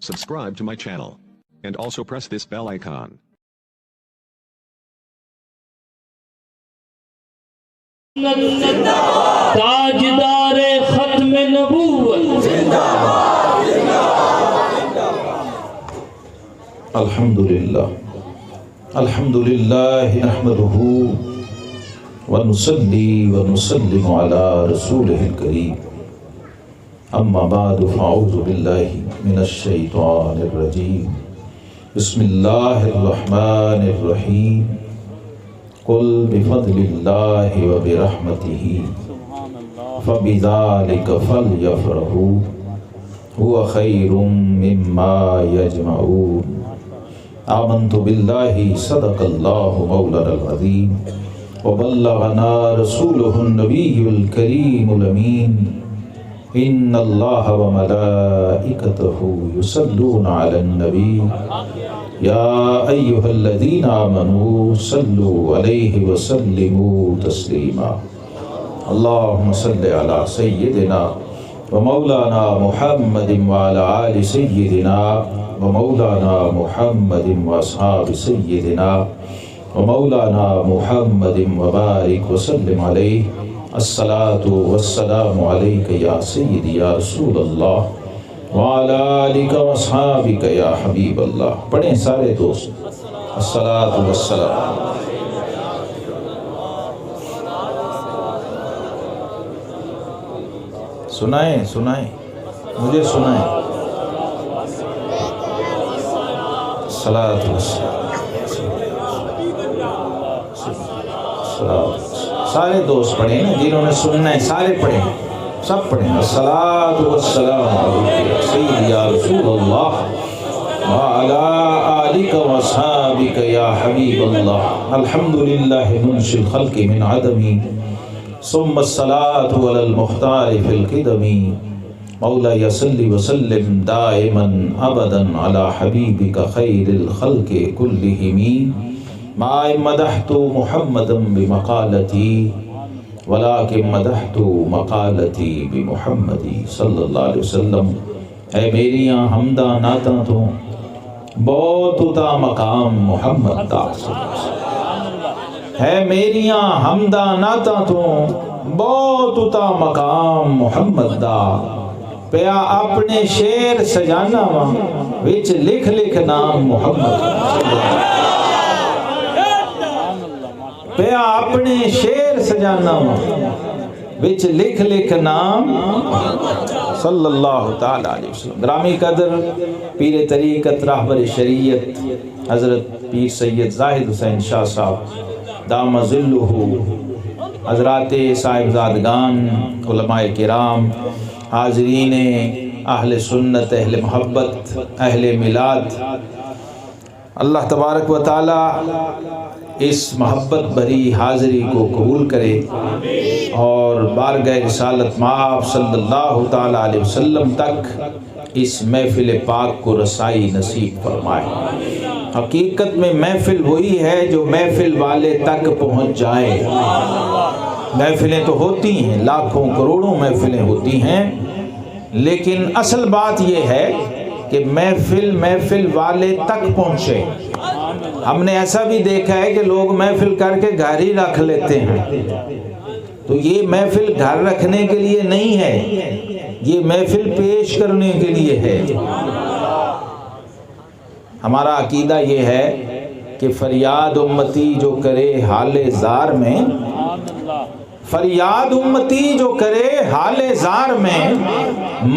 subscribe to my channel, and also press this bell icon. تاجدار ختم نبوت الحمدللہ نحمده ونصلي ونسلم على رسوله الكريم اما بعد فاعوذ بالله من الشیطان الرجیم بسم اللہ الرحمن الرحیم قل بفضل اللہ وبرحمته فبذلك فلیفرحوا هو خیر مما یجمعون آمنت باللہ صدق اللہ مولانا العظیم وبلغنا رسوله النبی الکریم الامین ان اللہ وملائکته یصلون علی النبی یا ایہا الذین آمنوا صلوا علیہ وسلموا تسلیما اللہم صل علی سیدنا ومولانا محمد وعلى آل سیدنا ومولانا محمد واصحاب سیدنا ومولانا محمد وبارک وسلم علیہ الصلاة والسلام علیک یا سیدی یا رسول اللہ وعلى آلک واصحابک یا حبیب اللہ. پڑھیں سارے دوست الصلاة والسلام. سنائیں مجھے سنائیں. الصلاة والسلام. سارے دوست پڑھیں نا، جنہوں نے سننا ہے سارے پڑھیں، سب پڑھیں. الصلاة والسلام علیک سیدی یا رسول اللہ وعلی آلک واصحابک یا حبیب اللہ. الحمدللہ منشی الخلق من عدمی ثم الصلاة علی المختار فی القدمی مولا صلی وسلم دائما ابدا علی حبیبک خیر الخلق کلہم. ما مدحت محمدا بمقالتی ولیکن مدحت مقالتی بمحمدی صلی اللہ علیہ وسلم. اے میریاں حمدہ نعتاں تو بہت اتا مقام محمد دا. ہے میریاں حمدہ نعتاں تو بہت اتا مقام محمد دا. پیا اپنے شعر سجانا وا وچ لکھ لکھ نام محمد. پیا اپنے شعر سجانا وا وچ لکھ لکھ نام صلی اللہ تعالی علیہ وسلم. گرامی قدر پیر طریقت راہبر شریعت حضرت پیر سید زاہد حسین شاہ صاحب دام ظلہ، حضرات صاحبزادگان، علماء کرام، حاضرین اہل سنت، اہل محبت، اہل میلاد، اللہ تبارک و تعالی اس محبت بھری حاضری کو قبول کرے اور بارگاہ رسالت مآب صلی اللہ تعالی علیہ وسلم تک اس محفل پاک کو رسائی نصیب فرمائے. حقیقت میں محفل وہی ہے جو محفل والے تک پہنچ جائے. محفلیں تو ہوتی ہیں، لاکھوں کروڑوں محفلیں ہوتی ہیں، لیکن اصل بات یہ ہے کہ محفل والے تک پہنچے. ہم نے ایسا بھی دیکھا ہے کہ لوگ محفل کر کے گھر ہی رکھ لیتے ہیں. تو یہ محفل گھر رکھنے کے لیے نہیں ہے، یہ محفل پیش کرنے کے لیے ہے. ہمارا عقیدہ یہ ہے کہ فریاد امتی جو کرے حال زار میں، فریاد امتی جو کرے حال زار میں،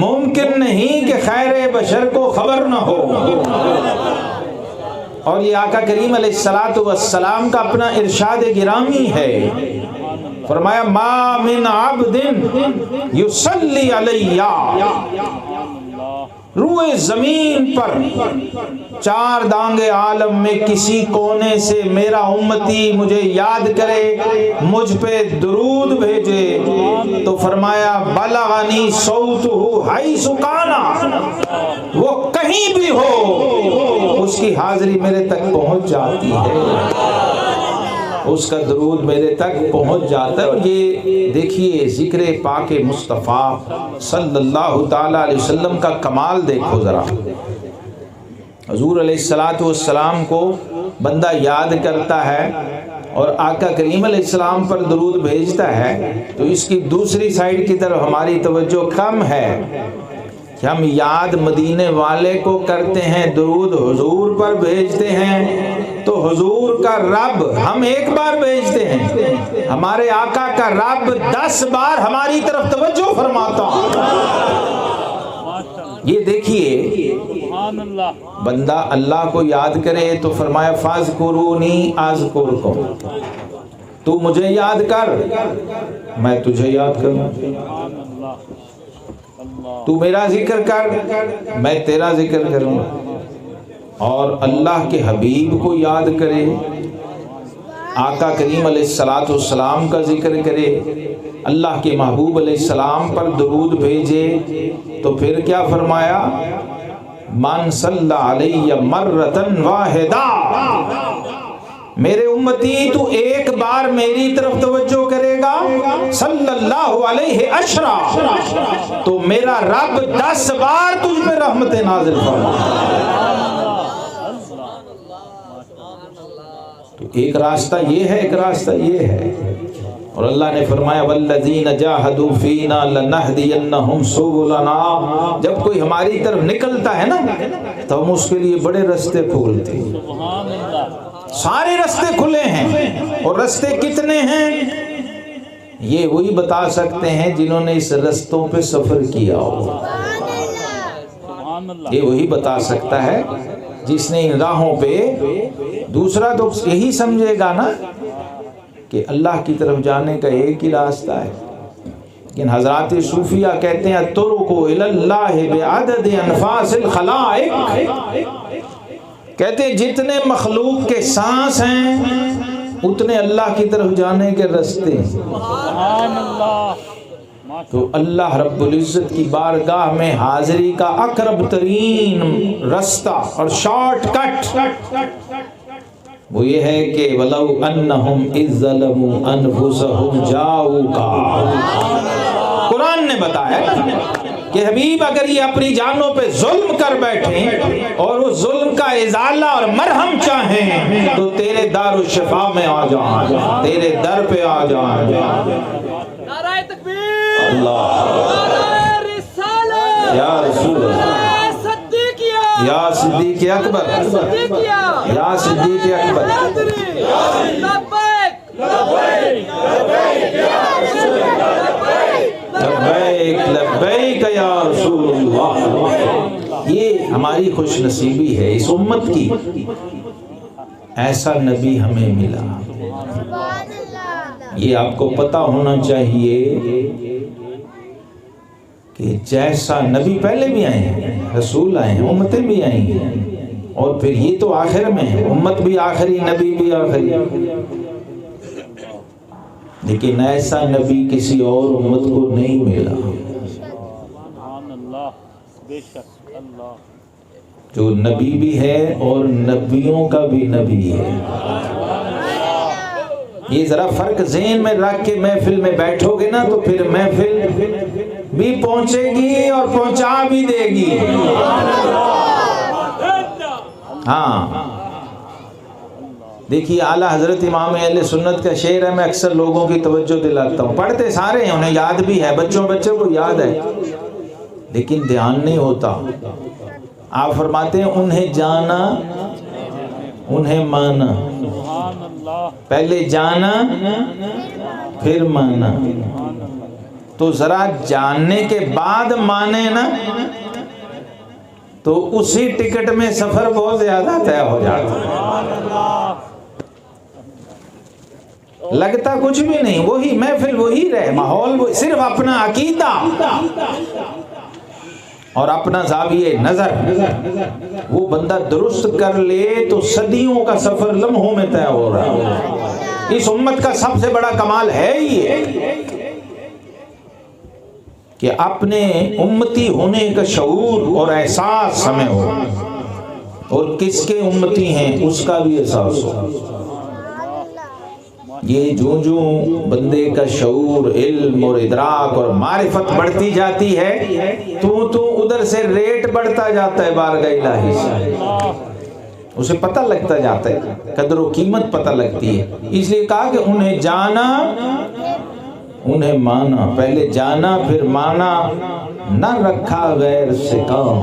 ممکن نہیں کہ خیر بشر کو خبر نہ ہو. اور یہ آقا کریم علیہ السلام کا اپنا ارشاد گرامی ہے. فرمایا ما من عبد یصلی علیہ، روئے زمین پر چار دانگے عالم میں کسی کونے سے میرا امتی مجھے یاد کرے، مجھ پہ درود بھیجے، تو فرمایا بلغنی صوتہ حیث کانا، وہ کہیں بھی ہو اس کی حاضری میرے تک پہنچ جاتی ہے، اس کا درود میرے تک پہنچ جاتا ہے. اور یہ دیکھیے ذکر پاک مصطفیٰ صلی اللہ تعالی علیہ وسلم کا کمال دیکھو ذرا. حضور علیہ الصلوۃ والسلام کو بندہ یاد کرتا ہے اور آقا کریم علیہ السلام پر درود بھیجتا ہے تو اس کی دوسری سائیڈ کی طرف ہماری توجہ کم ہے کہ ہم یاد مدینے والے کو کرتے ہیں، درود حضور پر بھیجتے ہیں تو حضور کا رب ہم ایک بار بھیجتے ہیں، ہمارے آقا کا رب 10 بار ہماری طرف توجہ فرماتا ہے۔ یہ دیکھیے بندہ اللہ کو یاد کرے تو فرمایا فاذکرونی اذکرکم، تو مجھے یاد کر میں تجھے یاد کروں، تو میرا ذکر کر میں تیرا ذکر کروں۔ اور اللہ کے حبیب کو یاد کرے، آقا کریم علیہ الصلوۃ والسلام کا ذکر کرے، اللہ کے محبوب علیہ السلام پر درود بھیجے تو پھر کیا فرمایا؟ من صلی علیہ مرتن واحدہ، میرے امتی تو ایک بار میری طرف توجہ کرے گا صلی اللہ علیہ عشرہ تو میرا رب 10 بار تجھ پہ رحمت نازل فرمائے۔ تو ایک راستہ یہ ہے، ایک راستہ یہ ہے، اور اللہ نے فرمایا والذین جاہدوا فینا لنہدینہم سبلنا، جب کوئی ہماری طرف نکلتا ہے نا تو ہم اس کے لیے بڑے رستے کھولتے ہیں، سارے رستے کھلے ہیں، اور رستے کتنے ہیں یہ وہی بتا سکتے ہیں جنہوں نے اس رستوں پہ سفر کیا ہو، یہ وہی بتا سکتا ہے جس نے ان راہوں پہ، دوسرا تو یہی سمجھے گا نا کہ اللہ کی طرف جانے کا ایک ہی راستہ ہے، لیکن حضرات صوفیہ کہتے ہیں الطرق الی اللہ بعدد انفاس الخلائق، کہتے ہیں جتنے مخلوق کے سانس ہیں اتنے اللہ کی طرف جانے کے رستے ہیں۔ تو اللہ رب العزت کی بارگاہ میں حاضری کا اقرب ترین رستہ اور شارٹ کٹ وہ یہ ہے کہ وَلَوْ أَنَّهُمْ إِذْ ظَلَمُوا أَنفُسَهُمْ جَاءُوكَ، قرآن نے بتایا کہ حبیب اگر یہ اپنی جانوں پہ ظلم کر بیٹھیں اور اس ظلم کا ازالہ اور مرہم چاہیں تو تیرے دار الشفا میں آ جائیں، تیرے در پہ آ جائیں۔ نعرہ تکبیر، اللہ نعرہ رسالت، یا رسول اللہ، یا صدیق اکبر، یا صدیق اکبر، لبیک لبیک یا رسول اللہ۔ یہ ہماری خوش نصیبی ہے اس امت کی، ایسا نبی ہمیں ملا۔ یہ آپ کو پتہ ہونا چاہیے کہ جیسا نبی پہلے بھی آئے ہیں، رسول آئے ہیں، امتیں بھی آئی ہیں، اور پھر یہ تو آخر میں ہے، امت بھی آخری، نبی بھی آخری، لیکن ایسا نبی کسی اور امت کو نہیں ملا جو نبی بھی ہے اور نبیوں کا بھی نبی ہے۔ یہ ذرا فرق ذہن میں رکھ کے محفل میں بیٹھو گے نا تو پھر محفل بھی پہنچے گی اور پہنچا بھی دے گی۔ ہاں دیکھیے اعلیٰ حضرت امام اہل سنت کا شعر ہے، میں اکثر لوگوں کی توجہ دلاتا ہوں، پڑھتے سارے ہیں، انہیں یاد بھی ہے، بچوں کو یاد ہے، لیکن دھیان نہیں ہوتا۔ آپ فرماتے ہیں انہیں جانا انہیں مانا، پہلے جانا پھر مانا، تو ذرا جاننے کے بعد مانے نا تو اسی ٹکٹ میں سفر بہت زیادہ طے ہو جاتا، لگتا کچھ بھی نہیں، وہی محفل وہی رہے، ماحول وہی، صرف اپنا عقیدہ اور اپنا زاویہ نظر وہ بندہ درست کر لے تو صدیوں کا سفر لمحوں میں طے ہو رہا ہے۔ اس امت کا سب سے بڑا کمال ہے یہ کہ اپنے امتی ہونے کا شعور اور احساس ہمیں ہو، اور کس کے امتی ہیں اس کا بھی احساس ہو۔ یہ جو بندے کا شعور، علم اور ادراک اور معرفت بڑھتی جاتی ہے تو ادھر سے ریٹ بڑھتا جاتا ہے بارگاہ الہی سے، اسے پتہ لگتا جاتا ہے، قدر و قیمت پتہ لگتی ہے. اس لیے کہا کہ انہیں جانا انہیں مانا، پہلے جانا پھر مانا، نہ رکھا غیر سے کام،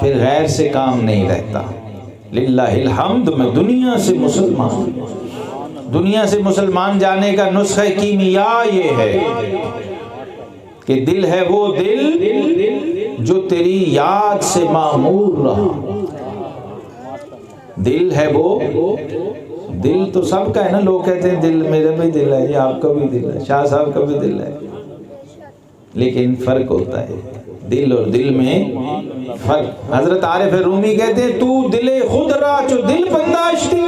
پھر غیر سے کام نہیں رہتا. للہ الحمد. میں دنیا سے مسلمان جانے کا نسخہ کیمیا یہ ہے کہ دل ہے وہ دل جو تیری یاد سے معمور رہا. دل ہے وہ دل تو سب کا ہے نا. لوگ کہتے ہیں دل، میرا بھی دل ہے جی، آپ کا بھی دل ہے، شاہ صاحب کا بھی دل ہے، لیکن فرق ہوتا ہے دل اور دل میں فرق. حضرت عارف رومی کہتے ہیں تو دل خود را چو دل پنداشتی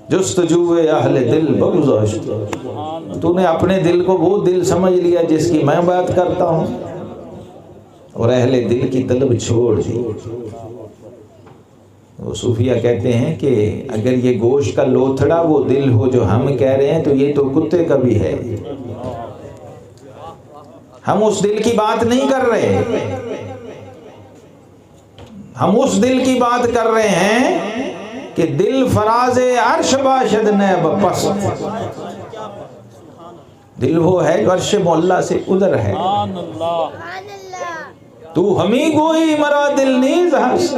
جستجوے اہل دل بگذاشت. تو نے اپنے دل کو وہ دل سمجھ لیا جس کی میں بات کرتا ہوں، اور اہل دل کی طلب چھوڑ دی. وہ صوفیہ کہتے ہیں کہ اگر یہ گوشت کا لوتھڑا وہ دل ہو جو ہم کہہ رہے ہیں تو یہ تو کتے کا بھی ہے. ہم اس دل کی بات نہیں کر رہے، ہم اس دل کی بات کر رہے ہیں کہ دل فراز عرش باشد نیب پست. دل وہ ہے جو عرش مولا سے ادھر ہے. تو ہمیں گوئی مرا دل نیز ہنس.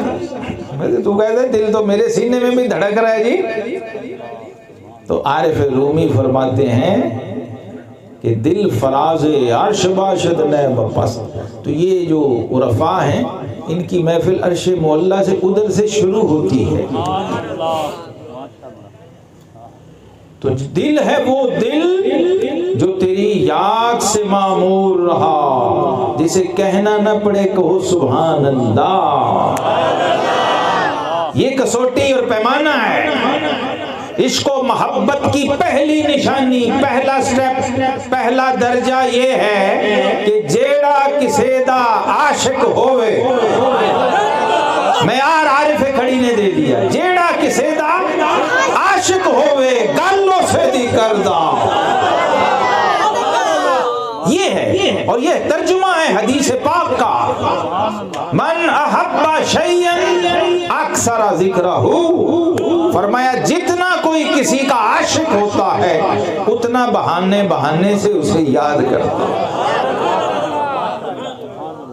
تو کہتے دل تو میرے سینے میں بھی دھڑک رہا ہے جی. تو عارف رومی فرماتے ہیں کہ دل فراز عرش باشد نیب پست. تو یہ جو عرفاء ہیں ان کی محفل عرش مولا سے ادھر سے شروع ہوتی ہے. تو دل ہے وہ دل جو تیری یاد سے معمور رہا، جسے کہنا نہ پڑے کہو سبحان اللہ. یہ کسوٹی اور پیمانہ ہے. عشق و محبت کی پہلی نشانی، پہلا سٹیپ، پہلا درجہ یہ ہے کہ جیڑا کسے دا عاشق ہوئے. معیار عارف کھڑی نے دے دیا، جیڑا کسے دا عاشق ہوئے گالوں سے دی کردہ. یہ ہے، اور یہ ترجمہ ہے حدیث پاک کا. من احب شیئا اکثر ذکرہ، فرمایا جتنا کوئی کسی کا عاشق ہوتا ہے اتنا بہانے سے اسے یاد کرتا ہے.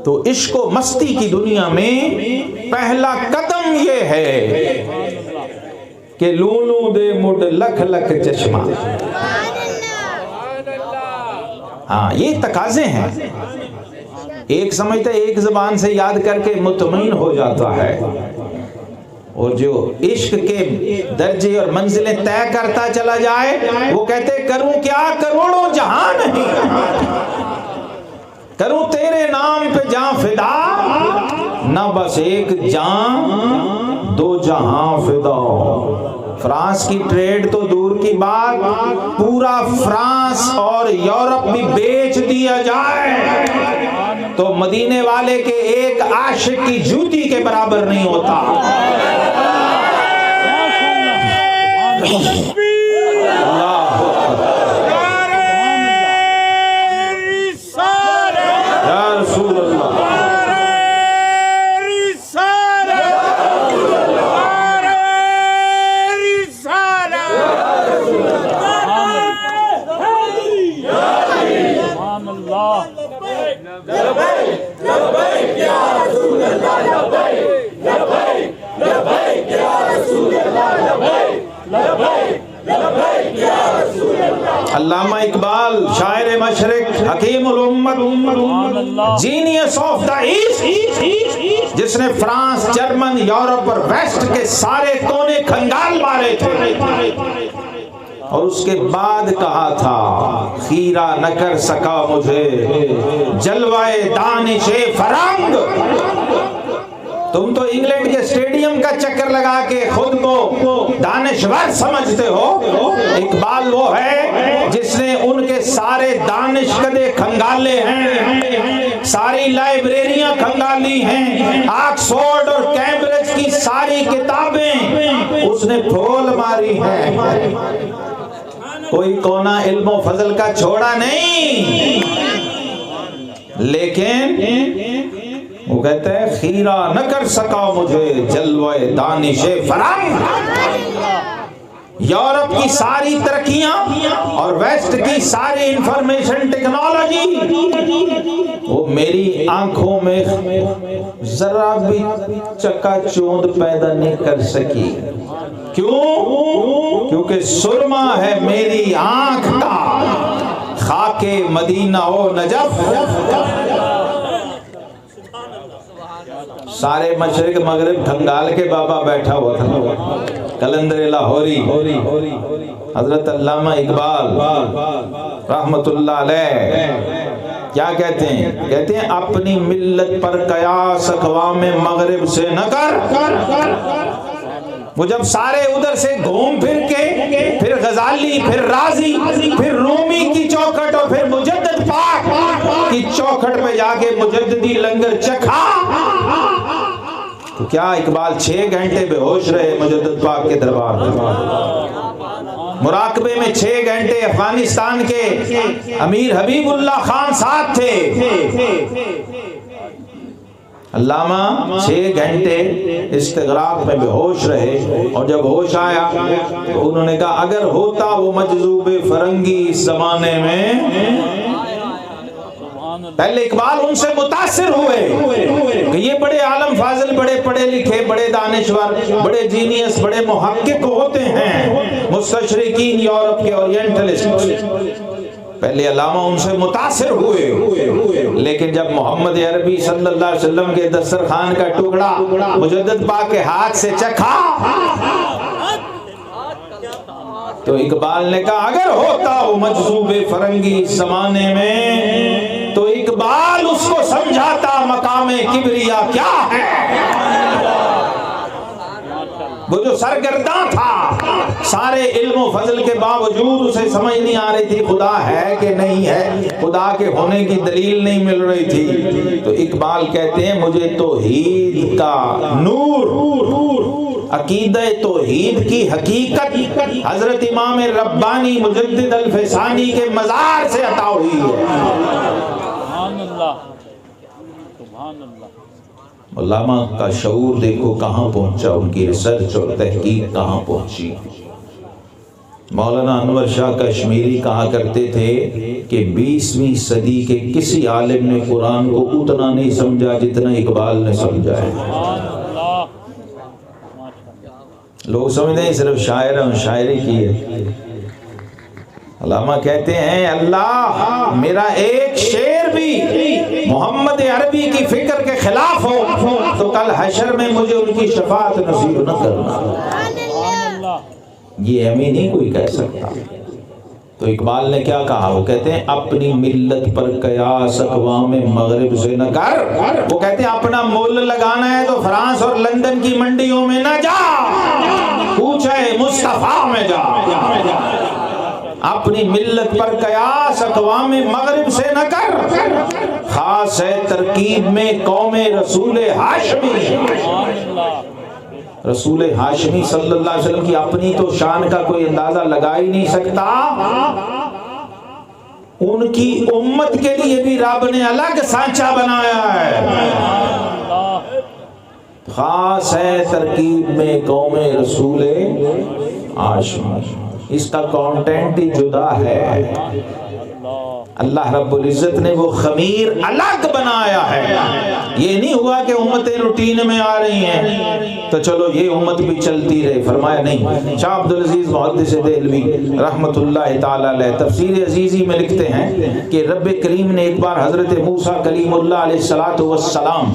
تو عشق و مستی کی دنیا میں پہلا قدم یہ ہے کہ لولو دے مڈ لکھ لکھ چشمہ. ہاں یہ تقاضے ہیں. ایک سمجھتا ہے ایک زبان سے یاد کر کے مطمئن ہو جاتا ہے، اور جو عشق کے درجے اور منزلیں طے کرتا چلا جائے وہ کہتے کروں کیا کروڑوں جہاں نہیں، کروں تیرے نام پہ جاں فدا، نہ بس ایک جاں دو جہاں فدا. فرانس کی ٹریڈ تو دور کی بات، پورا فرانس اور یورپ بھی بیچ دیا جائے تو مدینے والے کے ایک عاشق کی جوتی کے برابر نہیں ہوتا. یا رسول اللہ. علامہ اقبال شاعر مشرق، حکیم الامت، جینیس آف دا ایسٹ، جس نے فرانس، جرمن، یورپ اور ویسٹ کے سارے کونے کھنگال مارے تھے، اور اس کے بعد کہا تھا خیرہ نہ کر سکا مجھے جلوائے دانش فرنگ. تم تو انگلینڈ کے اسٹیڈیم کا چکر لگا کے خود کو دانشور سمجھتے ہو. اقبال وہ ہے جس نے ان کے سارے دانش کدے کھنگالے ہیں، ساری لائبریریاں کھنگالی ہیں، آکسفورڈ اور کیمبرج کی ساری کتابیں اس نے پھول ماری ہیں. کوئی کونا علم و فضل کا چھوڑا نہیں. لیکن وہ کہتا ہے خیرہ نہ کر سکا مجھے جلوہ دانش فرنگ. یورپ کی ساری ترقیاں اور ویسٹ کی ساری انفارمیشن ٹیکنالوجی وہ میری آنکھوں میں ذرا بھی چکا چوند پیدا نہیں کر سکی. کیوں؟ کیونکہ سرما ہے میری آنکھ کا، خاک مدینہ و نجف. سارے مشرق مغرب کھنگال کے بابا بیٹھا ہوا تھا، کلندر لاہوری، حضرت علامہ اقبال رحمت اللہ علیہ کیا کہتے ہیں؟ کہتے ہیں اپنی ملت پر قیاس اقوام مغرب سے نہ کر. وہ جب سارے ادھر سے گھوم پھر کے پھر غزالی، پھر رازی، پھر رومی کی چوکھٹ اور پھر مجدد پاک کی چوکھٹ پہ جا کے مجددی لنگر چکھا، تو کیا اقبال 6 گھنٹے بے ہوش رہے مجدد پاک کے دربار میں؟ مراقبے میں 6 گھنٹے افغانستان کے امیر حبیب اللہ خان ساتھ تھے. علامہ 6 گھنٹے استغراق میں بے ہوش رہے، اور جب ہوش آیا تو انہوں نے کہا اگر ہوتا وہ مجذوب فرنگی اس زمانے میں. پہلے اقبال ان سے متاثر ہوئے کہ یہ بڑے عالم فاضل، بڑے پڑھے لکھے، بڑے دانشور، بڑے جینیس، بڑے محقق ہوتے ہیں مستشرقین یورپ کے اورینٹلسٹ. پہلے علامہ ان سے متاثر ہوئے، لیکن جب محمد عربی صلی اللہ علیہ وسلم کے دسترخوان کا ٹکڑا مجدد پاک کے ہاتھ سے چکھا تو اقبال نے کہا اگر ہوتا وہ مجذوب فرنگی زمانے میں تو اقبال اس کو سمجھاتا مقام کبریا کیا ہے. وہ جو سرگرداں تھا، سارے علم و فضل کے باوجود اسے سمجھ نہیں آ رہی تھی خدا ہے کہ نہیں ہے، خدا کے ہونے کی دلیل نہیں مل رہی تھی. تو اقبال کہتے ہیں مجھے توحید کا نور، عقیدہ توحید کی حقیقت حضرت امام ربانی مجدد الفسانی کے مزار سے عطا ہوئی ہے. سبحان اللہ، سبحان اللہ. علامہ کا شعور دیکھو کہاں پہنچا، ان کی ریسرچ اور تحقیق کہاں پہنچی. مولانا انور شاہ کشمیری کہا کرتے تھے کہ 20ویں صدی کے کسی عالم نے قرآن کو اتنا نہیں سمجھا جتنا اقبال نے سمجھا ہے. لوگ سمجھتے ہیں صرف شاعر اور شاعری کی ہے. علامہ کہتے ہیں اللہ میرا ایک شعر بھی محمد عربی کی فکر کے خلاف ہو تو کل حشر میں مجھے ان کی شفاعت نصیب نہ کرنا. یہ ہمیں نہیں کوئی کہہ سکتا. تو اقبال نے کیا کہا؟ وہ کہتے ہیں اپنی ملت پر قیاس اقوام مغرب سے نہ کر. وہ کہتے ہیں اپنا مول لگانا ہے تو فرانس اور لندن کی منڈیوں میں نہ جا، کوچہ مصطفیٰ میں جا. اپنی ملت پر قیاس اقوام مغرب سے نہ کر، خاص ہے ترکیب میں قوم رسول ہاشمی. رسول ہاشمی صلی اللہ علیہ وسلم کی اپنی تو شان کا کوئی اندازہ لگا ہی نہیں سکتا، ان کی امت کے لیے بھی رب نے الگ سانچہ بنایا ہے. خاص ہے ترکیب میں قوم رسول ہاشمی. اس کا کانٹینٹ ہی جدا ہے. اللہ رب العزت نے وہ خمیر الگ بنایا ہے. یہ نہیں ہوا کہ امتیں روٹین میں آ رہی ہیں تو چلو یہ امت بھی چلتی رہے. فرمایا نہیں. شاہ عبدالعزیز محدث دہلوی رحمت اللہ تعالی علیہ تفسیر عزیزی میں لکھتے ہیں کہ رب کریم نے ایک بار حضرت موسیٰ کلیم اللہ علیہ السلام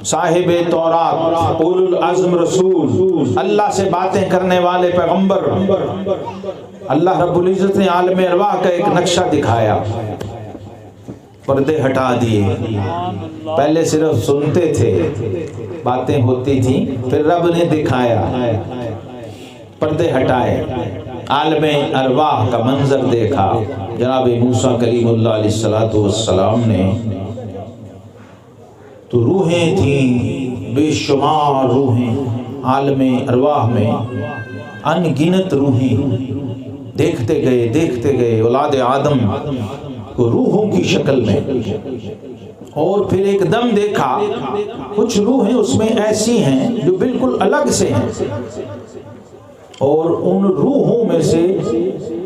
صاحب تورات اولو العزم رسول اللہ سے باتیں کرنے والے پیغمبر، اللہ رب العزت نے عالم ارواح کا ایک نقشہ دکھایا. پردے ہٹا دیے. پہلے صرف سنتے تھے، باتیں ہوتی تھیں، پھر رب نے دکھایا، پردے ہٹائے، عالم ارواح کا منظر دیکھا. جناب موسیٰ کلیم اللہ علیہ السلام نے تو روحیں تھیں، بے شمار روحیں عالم ارواح میں، ان گنت روحیں. دیکھتے گئے اولاد آدم کو روحوں کی شکل میں، اور پھر ایک دم دیکھا کچھ روحیں اس میں ایسی ہیں جو بالکل الگ سے ہیں، اور ان روحوں میں سے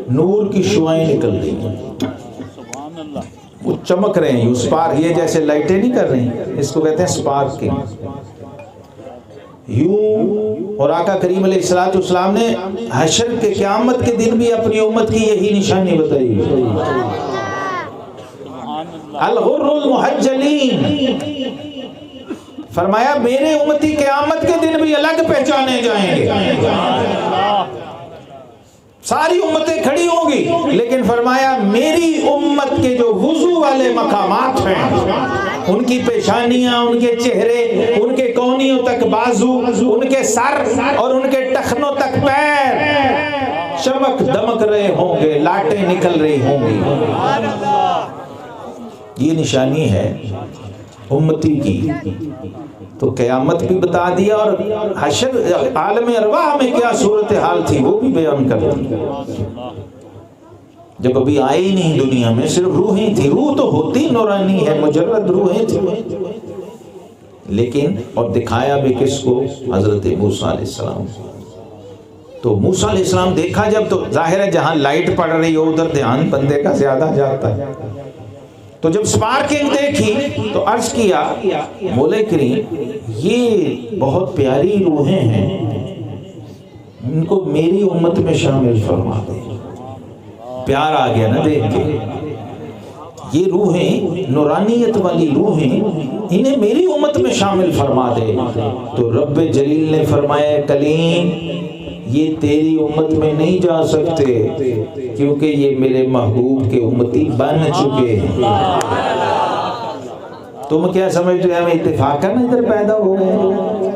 نور کی شعائیں نکل رہی ہیں، سبحان اللہ، وہ چمک رہے ہیں، اس پار یہ جیسے لائٹیں نہیں کر رہی ہیں، اس کو کہتے ہیں سپارکنگ یوں۔ اور آقا کریم علیہ الصلوۃ والسلام نے حشر کے قیامت کے دن بھی اپنی امت کی یہی نشانی بتائی، الغر المحجلین، فرمایا میرے امتی قیامت کے دن بھی الگ پہچانے جائیں گے، ساری امتیں کھڑی ہوں گی، لیکن فرمایا میری امت کے جو وضو والے مقامات ہیں، ان کی پیشانیاں، ان کے چہرے، ان کے کونیوں تک بازو، ان کے سر اور ان کے ٹخنوں تک پیر چمک دمک رہے ہوں گے، لاٹیں نکل رہی ہوں گی۔ یہ نشانی ہے امتی کی۔ تو قیامت بھی بتا دیا، اور حشر عالم ارواح میں کیا صورتحال تھی وہ بھی بیان کر دیا۔ جب ابھی آئے ہی نہیں دنیا میں، صرف روحیں تھی، روح تو ہوتی نورانی ہے، مجرد روحیں تھی، لیکن اور دکھایا بھی کس کو؟ حضرت موسیٰ علیہ السلام۔ تو موسیٰ علیہ السلام دیکھا جب، تو ظاہر ہے جہاں لائٹ پڑ رہی ہو ادھر دھیان بندے کا زیادہ جاتا ہے، تو جب سپارکنگ دیکھی تو عرض کیا مولا کریم یہ بہت پیاری روحیں ہیں، ان کو میری امت میں شامل فرما دے۔ پیار آ گیا نا دیکھ کے، یہ روحیں نورانیت والی روحیں، انہیں میری امت میں شامل فرما دے۔ تو رب جلیل نے فرمایا کلیم یہ تیری امت میں نہیں جا سکتے، کیونکہ یہ میرے محبوب کے امتی بن چکے ہیں۔ تم کیا سمجھتے ہیں ہمیں اتفاقاً ادھر پیدا ہو گئے؟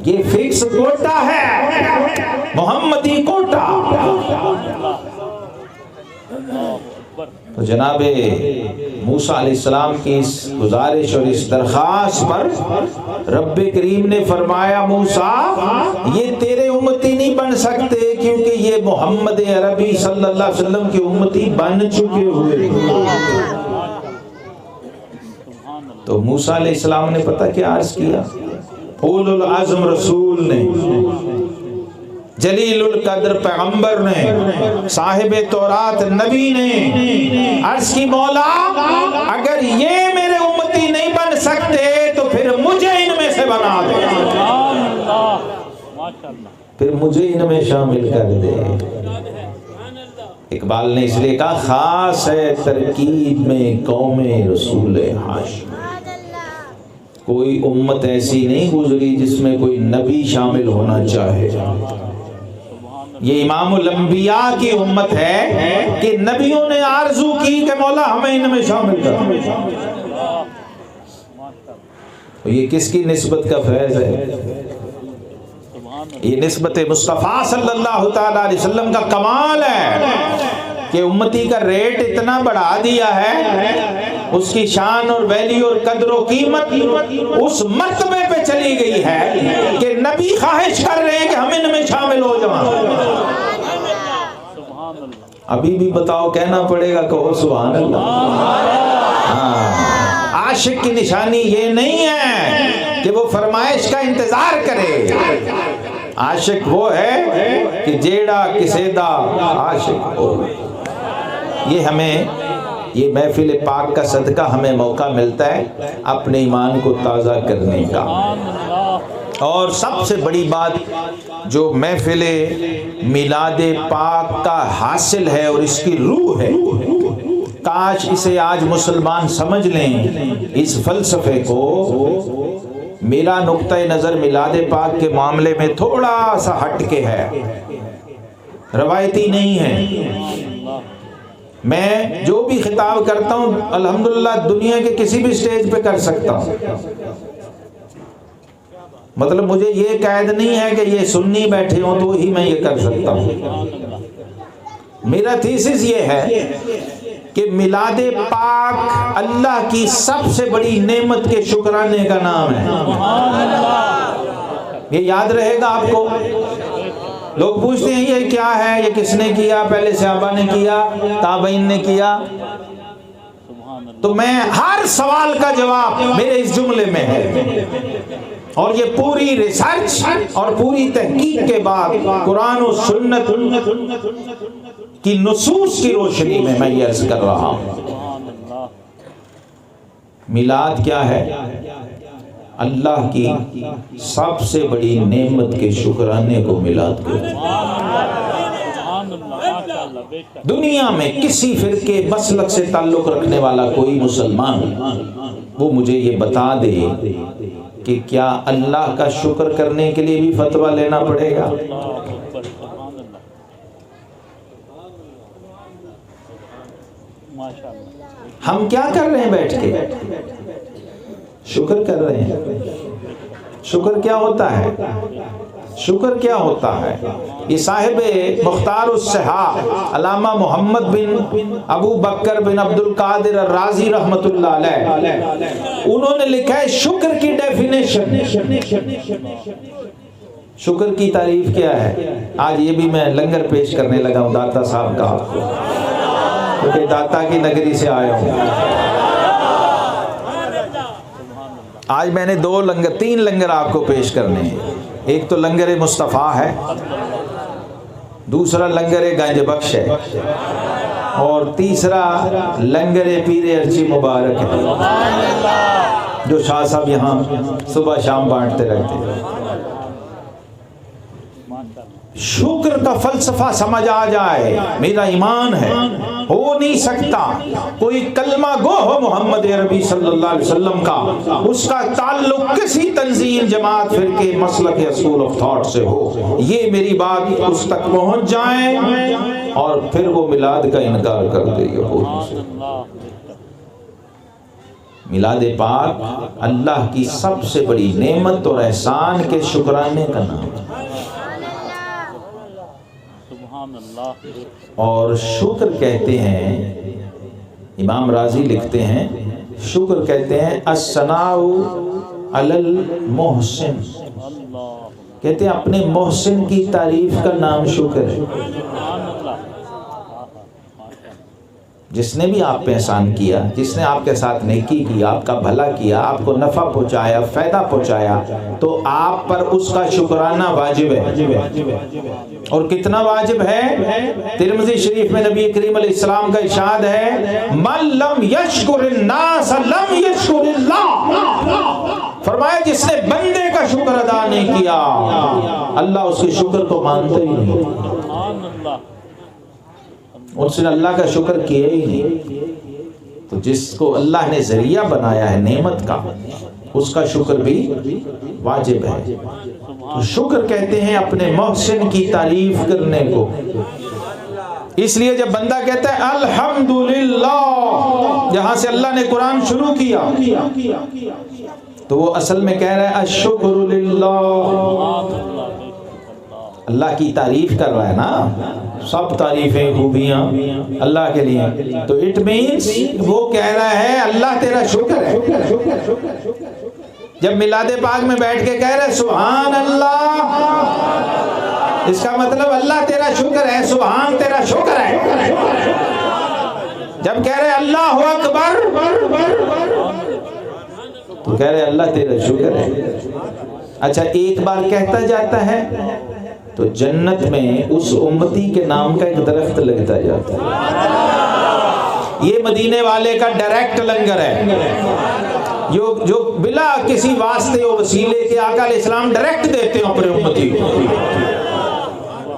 یہ فکس کوٹا ہے، محمدی کوٹا۔ تو جناب موسیٰ علیہ السلام کی اس گزارش اور اس درخواست پر رب کریم نے فرمایا موسیٰ یہ تیرے امتی نہیں بن سکتے، کیونکہ یہ محمد عربی صلی اللہ علیہ وسلم کے امتی بن چکے ہوئے۔ تو موسیٰ علیہ السلام نے پتہ کیا عرض کیا؟ اولو العزم رسول نے، جلیل القدر پیغمبر نے، صاحب تورات نبی نے عرض کی مولا اگر یہ میرے امتی نہیں بن سکتے تو پھر مجھے ان میں سے بنا دے، پھر مجھے ان میں شامل کر دے۔ اقبال نے اس لیے کہا خاص ہے ترکیب میں قوم رسول ہاشم، کوئی امت ایسی نہیں گزری جس میں کوئی نبی شامل ہونا چاہے۔ یہ امام الانبیاء کی امت ہے کہ نبیوں نے آرزو کی کہ مولا ہمیں ان میں شامل کر۔ یہ کس کی نسبت کا فیض ہے؟ یہ نسبت مصطفیٰ صلی اللہ تعالیٰ علیہ وسلم کا کمال ہے کہ امتی کا ریٹ اتنا بڑھا دیا ہے، اس کی شان اور ویلیو اور قدر و قیمت اس مرتبے پہ چلی گئی ہے کہ نبی خواہش کر رہے ہیں کہ ہم ان میں شامل ہو جائیں۔ ابھی بھی بتاؤ، کہنا پڑے گا، کہو سبحان اللہ۔ عاشق کی نشانی یہ نہیں ہے کہ وہ فرمائش کا انتظار کرے، عاشق وہ ہے کہ جیڑا کسے دا عاشق ہو۔ یہ ہمیں، یہ محفل پاک کا صدقہ ہمیں موقع ملتا ہے اپنے ایمان کو تازہ کرنے کا۔ اور سب سے بڑی بات جو محفل میلاد پاک کا حاصل ہے اور اس کی روح ہے، کاش اسے آج مسلمان سمجھ لیں اس فلسفے کو۔ میرا نقطہ نظر میلاد پاک کے معاملے میں تھوڑا سا ہٹ کے ہے، روایتی نہیں ہے۔ میں جو بھی خطاب کرتا ہوں الحمدللہ دنیا کے کسی بھی سٹیج پہ کر سکتا ہوں، مطلب مجھے یہ قید نہیں ہے کہ یہ سنی بیٹھے ہوں تو ہی میں یہ کر سکتا ہوں۔ میرا تھیسس یہ ہے کہ میلاد پاک اللہ کی سب سے بڑی نعمت کے شکرانے کا نام ہے۔ یہ یاد رہے گا آپ کو۔ لوگ پوچھتے ہیں یہ کیا ہے، یہ کس نے کیا؟ پہلے صحابہ نے کیا، تابعین نے کیا۔ تو میں ہر سوال کا جواب میرے اس جملے میں ہے، اور یہ پوری ریسرچ اور پوری تحقیق کے بعد قرآن و سنت کی نصوص کی روشنی میں یہ عرض کر رہا ہوں۔ میلاد کیا ہے؟ اللہ کی سب سے بڑی نعمت کے شکرانے کو میلاد کہتے ہیں۔ دنیا میں کسی فرقے مسلک سے تعلق رکھنے والا کوئی مسلمان وہ مجھے یہ بتا دے کہ کیا اللہ کا شکر کرنے کے لیے بھی فتویٰ لینا پڑے گا؟ ہم کیا کر رہے ہیں بیٹھ کے؟ شکر کر رہے ہیں۔ شکر کیا ہوتا ہے؟ شکر کیا ہوتا ہے؟ یہ صاحب مختار الصحاح علامہ محمد بن ابو بکر بن عبد القادر الرازی رحمت اللہ علیہ، انہوں نے لکھا ہے شکر کی ڈیفینیشن۔ شکر کی تعریف کیا ہے؟ آج یہ بھی میں لنگر پیش کرنے لگا ہوں داتا صاحب کا، کیونکہ داتا کی نگری سے آیا ہوں۔ آج میں نے تین لنگر آپ کو پیش کرنے ہیں۔ ایک تو لنگر مصطفیٰ ہے، دوسرا لنگر گنج بخش ہے، اور تیسرا لنگر پیر ارچی مبارک ہے جو شاہ صاحب یہاں صبح شام بانٹتے رہتے ہیں۔ شکر کا فلسفہ سمجھ آ جائے، میرا ایمان ہے ہو نہیں سکتا کوئی کلمہ گو ہو محمد عربی صلی اللہ علیہ وسلم کا، اس کا تعلق کسی تنظیم، جماعت، فرقے، مسلک یا اسکول آف تھاٹ سے ہو، یہ میری بات اس تک پہنچ جائے اور پھر وہ میلاد کا انکار کر دے۔ میلاد پاک اللہ کی سب سے بڑی نعمت اور احسان کے شکرانے کا نام ہے، اور شکر کہتے ہیں، امام رازی لکھتے ہیں شکر کہتے ہیں الثناء علی المحسن، کہتے ہیں اپنے محسن کی تعریف کا نام شکر ہے۔ جس نے بھی آپ پہ احسان کیا، جس نے آپ کے ساتھ نیکی کی، آپ کا بھلا کیا، آپ کو نفع پہنچایا، فائدہ پہنچایا، تو آپ پر اس کا شکرانہ واجب ہے۔ اور کتنا واجب ہے؟ ترمذی شریف میں نبی کریم علیہ السلام کا ارشاد ہے من لم یشکر الناس لم یشکر اللہ، فرمایا جس نے بندے کا شکر ادا نہیں کیا اللہ اس کے شکر کو مانتا ہی نہیں، اس نے اللہ کا شکر کیا ہی نہیں۔ تو جس کو اللہ نے ذریعہ بنایا ہے نعمت کا، اس کا شکر بھی واجب ہے۔ تو شکر کہتے ہیں اپنے محسن کی تعریف کرنے کو۔ اس لیے جب بندہ کہتا ہے الحمدللہ، جہاں سے اللہ نے قرآن شروع کیا، تو وہ اصل میں کہہ رہا ہے الشکر للہ، اللہ کی تعریف کر رہا ہے نا، سب تعریفیں خوبیاں اللہ کے لیے، تو اٹ مینس وہ کہہ رہا ہے اللہ تیرا شکر ہے۔ جب میلاد پاک میں بیٹھ کے کہہ رہے سبحان اللہ، اس کا مطلب اللہ تیرا شکر ہے، سبحان تیرا شکر ہے۔ جب کہہ رہے اللہ اکبر، تو کہہ رہے اللہ تیرا شکر ہے۔ اچھا ایک بار کہتا جاتا ہے تو جنت میں اس امتی کے نام کا ایک درخت لگتا جاتا ہے۔ یہ مدینے والے کا ڈائریکٹ لنگر ہے جو بلا کسی واسطے و وسیلے کے آقا علیہ السلام ڈائریکٹ دیتے ہیں اپنے امتی کو۔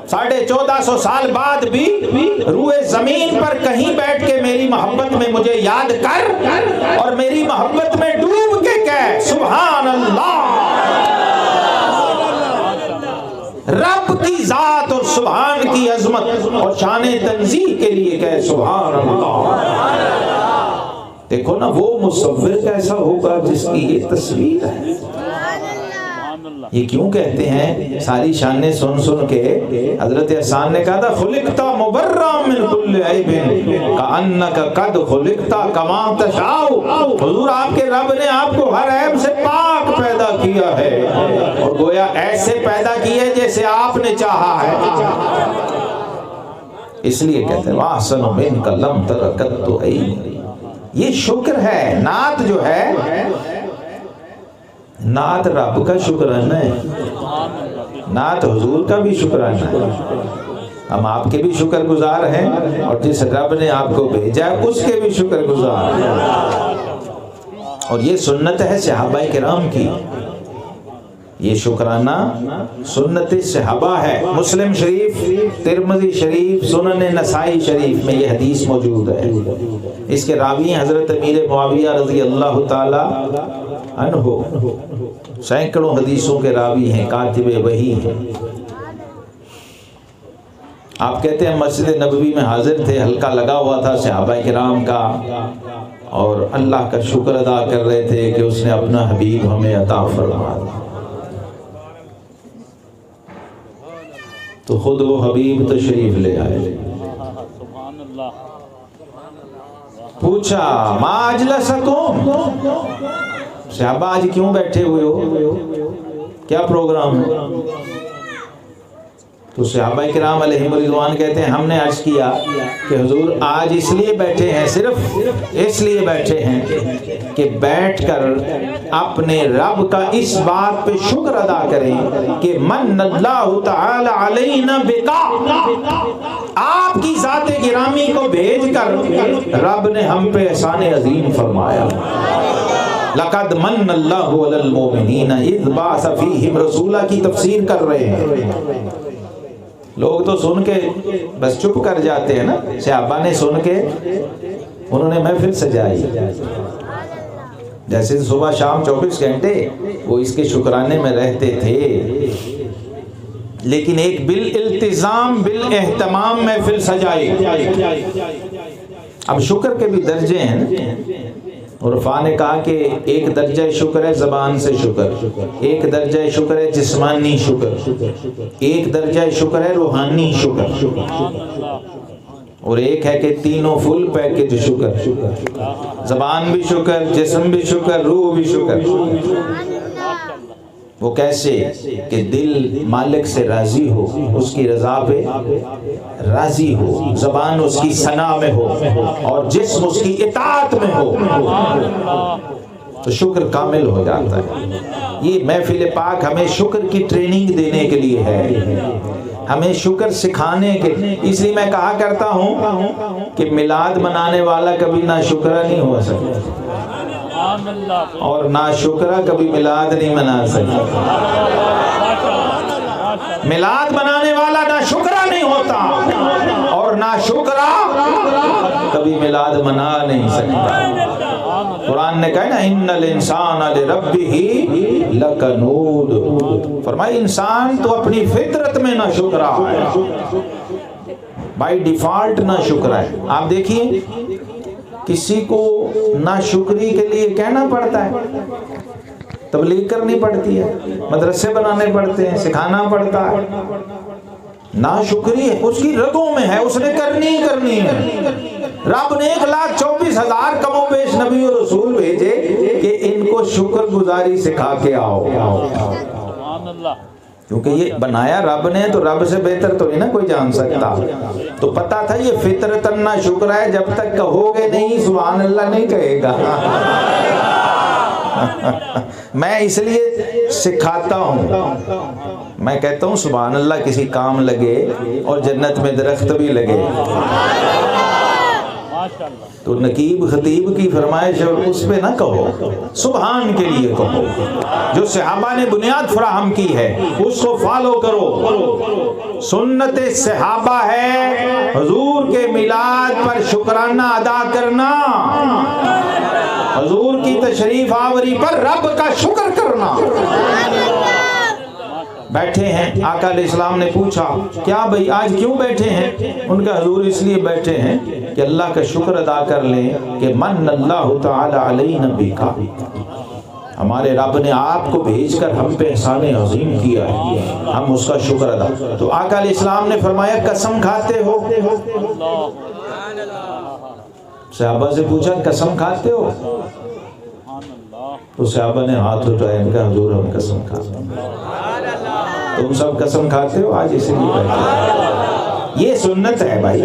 1450 سال بعد بھی روئے زمین پر کہیں بیٹھ کے میری محبت میں مجھے یاد کر اور میری محبت میں ڈوب کے کہہ سبحان اللہ، رب کی ذات اور سبحان کی عظمت اور شان تنزیہ کے لیے کہے سبحان اللہ۔ دیکھو نا وہ مصور کیسا ہوگا جس کی یہ تصویر ہے۔ یہ کیوں کہتے ہیں ساری شانیں سن سن کے؟ حضرت احسان نے کہا تھا خلقتا مبرّا من کل عیب کأنک قد خلقتا کما تشاء، حضور آپ کے رب نے آپ کو ہر عیب سے پاک پیدا کیا ہے اور گویا ایسے پیدا کیا ہے جیسے آپ نے چاہا ہے۔ اس لیے کہتے ہیں وَأَحْسَنُ مِنْكَ لَمْ تَرَ قَطُّ عَيْنِي، یہ شکر ہے. نعت جو ہے، نعت رب کا شکرانہ ہے، نعت حضور کا بھی شکرانہ ہے. ہم آپ کے بھی شکر گزار ہیں، اور جس رب نے آپ کو بھیجا ہے اس کے بھی شکر گزار ہیں. اور یہ سنت ہے صحابہ کرام کی، یہ شکرانہ سنت صحابہ ہے. مسلم شریف، ترمذی شریف، سنن نسائی شریف میں یہ حدیث موجود ہے. اس کے راوی حضرت امیر معاویہ رضی اللہ تعالی عنہ، سینکڑوں حدیثوں کے راوی ہیں، کاتب وحی ہیں. آپ کہتے ہیں مسجد نبوی میں حاضر تھے، حلقہ لگا ہوا تھا صحابہ کرام کا، اور اللہ کا شکر ادا کر رہے تھے کہ اس نے اپنا حبیب ہمیں عطا فرمایا. تو خود وہ حبیب تشریف لے آئے. سبحان اللہ. پوچھا ما اجلسکم، صحابہ آج کیوں بیٹھے ہوئے ہو، کیا پروگرام ہے؟ تو صحابہ کرام علیہم رضوان کہتے ہیں ہم نے عرض کیا کہ حضور آج اس لیے بیٹھے ہیں، صرف اس لیے بیٹھے ہیں کہ بیٹھ کر اپنے رب کا اس بات پہ شکر ادا کریں کہ من اللہ تعالی علینا بقا، آپ کی ذات گرامی کو بھیج کر رب نے ہم پہ احسان عظیم فرمایا. لقد من اللہ علی المؤمنین اذ بعث فیہم رسولا کی تفسیر کر رہے ہیں. لوگ تو سن کے بس چپ کر جاتے ہیں نا. صحابہ نے سن کے انہوں نے محفل سجائی، جیسے صبح شام 24 گھنٹے وہ اس کے شکرانے میں رہتے تھے، لیکن ایک بالالتزام بالاہتمام محفل سجائی. اب شکر کے بھی درجے ہیں. عرفا نے کہا کہ ایک درجہ شکر ہے زبان سے شکر، ایک درجہ شکر ہے جسمانی شکر، ایک درجہ شکر ہے روحانی شکر، اور ایک ہے کہ تینوں فل پیکج شکر، زبان بھی شکر، جسم بھی شکر، روح بھی شکر. وہ کیسے کہ دل مالک سے راضی ہو، اس کی رضا پہ راضی ہو، زبان اس کی ثنا میں ہو، اور جسم اس کی اطاعت میں ہو، تو شکر کامل ہو جاتا ہے. یہ محفل پاک ہمیں شکر کی ٹریننگ دینے کے لیے ہے، ہمیں شکر سکھانے کے. اس لیے میں کہا کرتا ہوں کہ میلاد منانے والا کبھی نہ شکرا نہیں ہو سکتا، اور نہ شکرا کبھی میلاد نہیں منا سکتا. میلاد منانے والا نہ شکرا نہیں ہوتا، اور نہ شکرا کبھی میلاد منا نہیں سکتا. قرآن نے کہا نا ان الانسان لربہ لکنود، فرمایا انسان تو اپنی فطرت میں نہ شکرا ہے، بائی ڈیفالٹ نہ شکرا ہے. آپ دیکھیے کسی کو ناشکری کے لیے کہنا پڑتا ہے، تبلیغ کرنی پڑتی ہے، مدرسے بنانے پڑتے ہیں، سکھانا پڑتا ہے. ناشکری اس کی رگوں میں ہے، اس نے کرنی ہی کرنی ہے. رب نے 1,24,000 کم و بیش نبی و رسول بھیجے کہ ان کو شکر گزاری سکھا کے آؤ. کیونکہ یہ بنایا رب نے، تو رب سے بہتر تو نہیں نا کوئی جان سکتا. تو پتا تھا یہ فطرتاً نہ شکر ہے، جب تک کہو گے نہیں سبحان اللہ نہیں کہے گا. میں اس لیے سکھاتا ہوں، میں کہتا ہوں سبحان اللہ کسی کام لگے اور جنت میں درخت بھی لگے. تو نقیب خطیب کی فرمائش ہے اس پہ نہ کہو، سبحان کے لیے کہو. جو صحابہ نے بنیاد فراہم کی ہے اس کو فالو کرو. سنت صحابہ ہے حضور کے میلاد پر شکرانہ ادا کرنا، حضور کی تشریف آوری پر رب کا شکر کرنا. بیٹھے ہیں، آقا علیہ السلام نے پوچھا کیا بھئی آج کیوں بیٹھے ہیں؟ ان کا حضور اس لیے بیٹھے ہیں کہ اللہ کا شکر ادا کر لیں کہ من اللہ تعالی علینا بکا، ہمارے رب نے آپ کو بھیج کر ہم پہ احسان عظیم کیا ہے، ہم اس کا شکر ادا. تو آقا علیہ السلام نے فرمایا قسم کھاتے ہو؟ صحابہ سے پوچھا قسم کھاتے ہو؟ تو صحابہ نے ہاتھ اٹھایا، ان کا حضور ہم قسم کھاتے ہیں. تم سب قسم کھاتے ہو آج اسی لیے بیٹھے. یہ سنت ہے بھائی.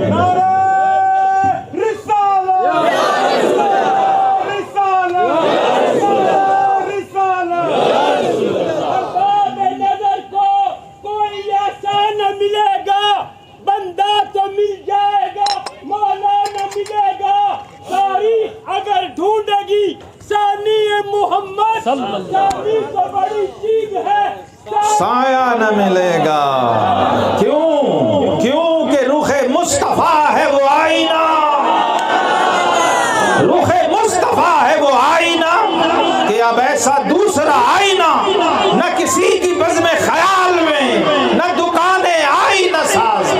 سایہ نہ ملے گا. کیوں؟ کیونکہ رخ مصطفیٰ ہے وہ آئینہ. رخ مصطفیٰ ہے وہ آئینہ کہ اب ایسا دوسرا آئینہ نہ کسی کی بزم خیال میں، نہ دکانیں آئینہ ساز.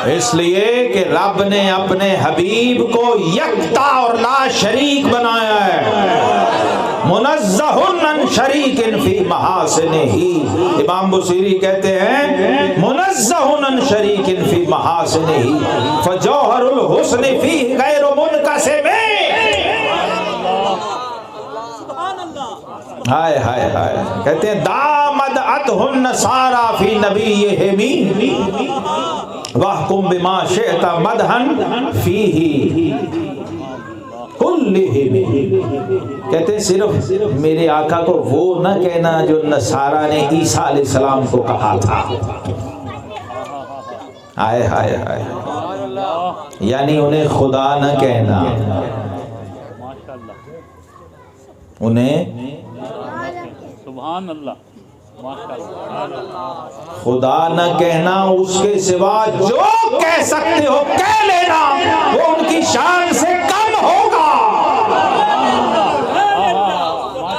اس لیے کہ رب نے اپنے حبیب کو یکتا اور لا شریک بنایا ہے. منزہ عن شریک فی محاسنہ. امام بصیری کہتے ہیں منزہ عن شریک فی محاسنہ فجوہر الحسن فیہ غیر منقسم. ہائے ہائے ہائے. کہتے ہیں دامد اتہ النصارى فی نبیہم وَحْكُمْ بِمَا شِئْتَ مَدْحًا فِيهِ كُلِّهِمْ. کہتے ہیں صرف میرے آقا کو وہ نہ کہنا جو نصارہ نے عیسیٰ علیہ السلام کو کہا تھا. ہائے ہائے ہائے. یعنی انہیں خدا نہ کہنا، انہیں سبحان اللہ خدا نہ کہنا. اس کے سوا جو کہہ سکتے ہو کہہ لینا، وہ ان کی شان سے کم ہوگا.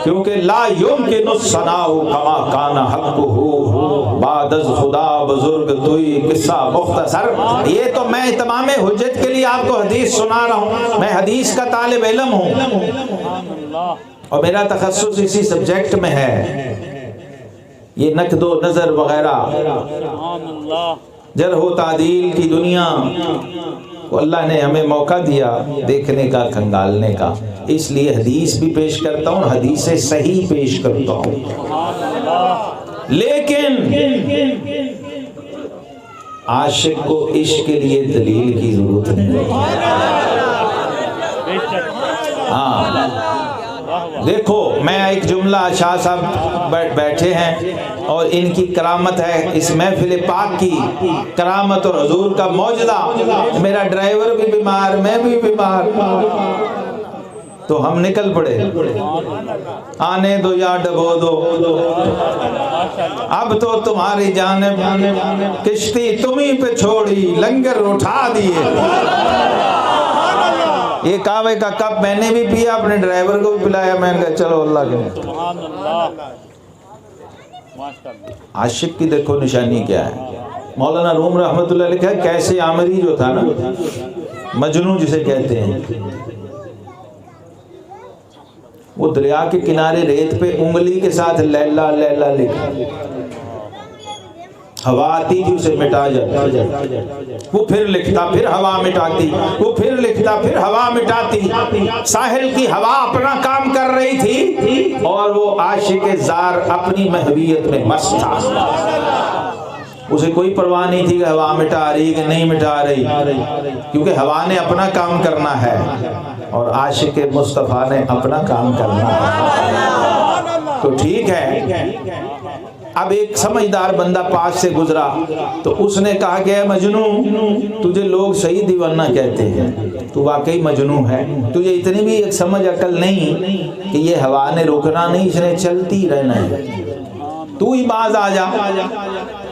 کیونکہ لا یمکن الثناء کما کان حقہ بعد از خدا بزرگ توئی. قصہ مختصر. یہ تو میں تمام حجت کے لیے آپ کو حدیث سنا رہا ہوں. میں حدیث کا طالب علم ہوں اور میرا تخصص اسی سبجیکٹ میں ہے. یہ نقد و نظر وغیرہ، جرح و تعدیل کی دنیا کو اللہ نے ہمیں موقع دیا دیکھنے کا، کھنگالنے کا. اس لیے حدیث بھی پیش کرتا ہوں، حدیث صحیح پیش کرتا ہوں. لیکن عاشق کو عشق کے لیے دلیل کی ضرورت نہیں. ہاں دیکھو، میں ایک جملہ، شاہ صاحب بیٹھے ہیں اور ان کی کرامت ہے، اس محفل پاک کی کرامت اور حضور کا معجزہ. میرا ڈرائیور بھی بیمار، میں بھی بیمار، تو ہم نکل پڑے. آنے دو یا ڈبو دو، اب تو تمہاری جانب کشتی تمہیں پہ چھوڑی، لنگر اٹھا دیے. یہ کعوے کا کپ میں نے بھی پیا، اپنے ڈرائیور کو بھی پلایا. میں نے کہا چلو اللہ کے. عاشق کی دیکھو نشانی کیا ہے. مولانا روم رحمۃ اللہ علیہ کہا کیسے عامری جو تھا نا، مجنو جسے کہتے ہیں، وہ دریا کے کنارے ریت پہ انگلی کے ساتھ لیلا لیلا لکھا. ہوا آتی تھی اسے مٹا جاتا، وہ پھر لکھتا، پھر ہوا مٹاتی، وہ پھر لکھتا، پھر ہوا مٹاتی. ساحل کی ہوا اپنا کام کر رہی تھی اور وہ عاشق زار اپنی محویت میں مست تھا. اسے کوئی پرواہ نہیں تھی کہ ہوا مٹا رہی کہ نہیں مٹا رہی، کیونکہ ہوا نے اپنا کام کرنا ہے اور عاشق مصطفیٰ نے اپنا کام کرنا ہے. تو ٹھیک ہے. اب ایک سمجھدار بندہ پاس سے گزرا تو اس نے کہا کہ اے مجنو، تجھے لوگ صحیح دیوانہ کہتے ہیں، تو واقعی مجنو ہے. تجھے اتنی بھی ایک سمجھ عقل نہیں کہ یہ ہوا نے روکنا نہیں، اس نے چلتی رہنا ہے. تو ہی باز آ جا.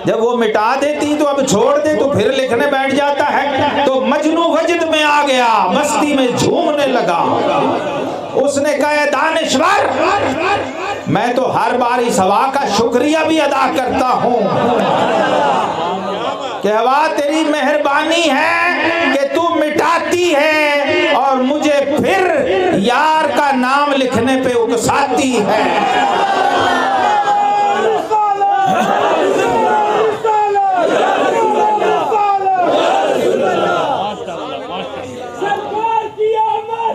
جب وہ مٹا دیتی تو اب چھوڑ دے، تو پھر لکھنے بیٹھ جاتا ہے. تو مجنو وجد میں آ گیا، مستی میں جھومنے لگا. اس نے کہا اے دانشور، میں تو ہر بار اس ہوا کا شکریہ بھی ادا کرتا ہوں کہ ہوا تیری مہربانی ہے کہ تو مٹاتی ہے اور مجھے پھر یار کا نام لکھنے پہ اکساتی ہے.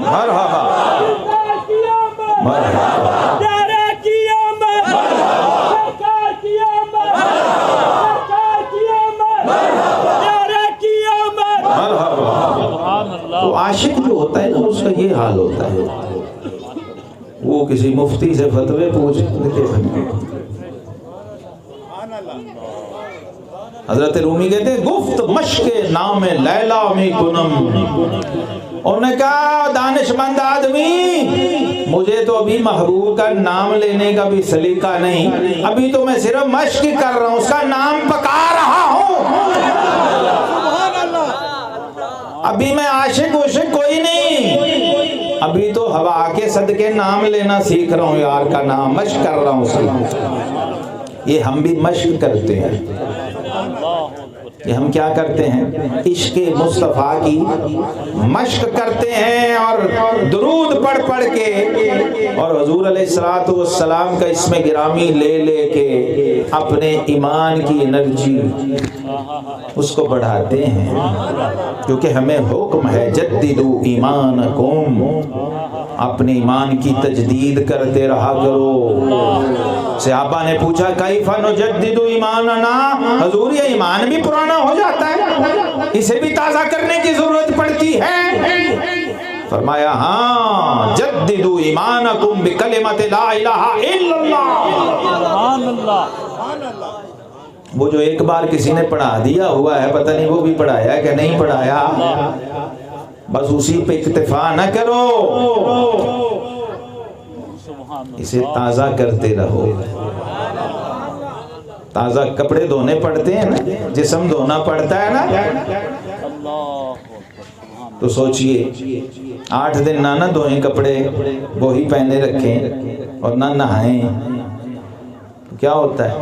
مرحبا مرحبا. عاشق جو ہوتا ہے نا اس کا یہ حال ہوتا ہے، وہ کسی مفتی سے فتوے پوچھنے کے حضرت رومی کہتے ہیں گفت مشق نام لیلا میں کنم، انہوں نے کہا دانشمند آدمی مجھے تو ابھی محبوب کا نام لینے کا بھی سلیقہ نہیں، ابھی تو میں صرف مشق کر رہا ہوں، اس کا نام پکا رہا ہوں، ابھی میں عاشق وشق کوئی نہیں، ابھی تو ہوا کے صدقے نام لینا سیکھ رہا ہوں، یار کا نام مشق کر رہا ہوں اس کا۔ یہ ہم بھی مشق کرتے ہیں، یہ ہم کیا کرتے ہیں؟ عشق مصطفیٰ کی مشق کرتے ہیں، اور درود پڑھ پڑھ کے اور حضور علیہ السلام کا اسم گرامی لے لے کے اپنے ایمان کی انرجی اس کو بڑھاتے ہیں، کیونکہ ہمیں حکم ہے جددوا ایمانکم، اپنے ایمان کی تجدید کرتے رہا کرو۔ صحابہ نے پوچھا کیف نجدد ایماننا، حضور یہ ایمان بھی پرانا ہو جاتا ہے، اسے بھی تازہ کرنے کی ضرورت پڑتی ہے؟ فرمایا ہاں جددوا ایمانکم بکلمۃ لا الہ الا اللہ۔ وہ جو ایک بار کسی نے پڑھا دیا ہوا ہے، پتہ نہیں وہ بھی پڑھایا کہ نہیں پڑھایا، بس اسی پہ اکتفا نہ کرو، اسے تازہ کرتے رہو۔ تازہ کپڑے دھونے پڑتے ہیں نا، جسم دھونا پڑتا ہے نا، تو سوچئے 8 دن نہ دھوئیں کپڑے، وہی پہنے رکھیں اور نہ نہائیں، تو کیا ہوتا ہے؟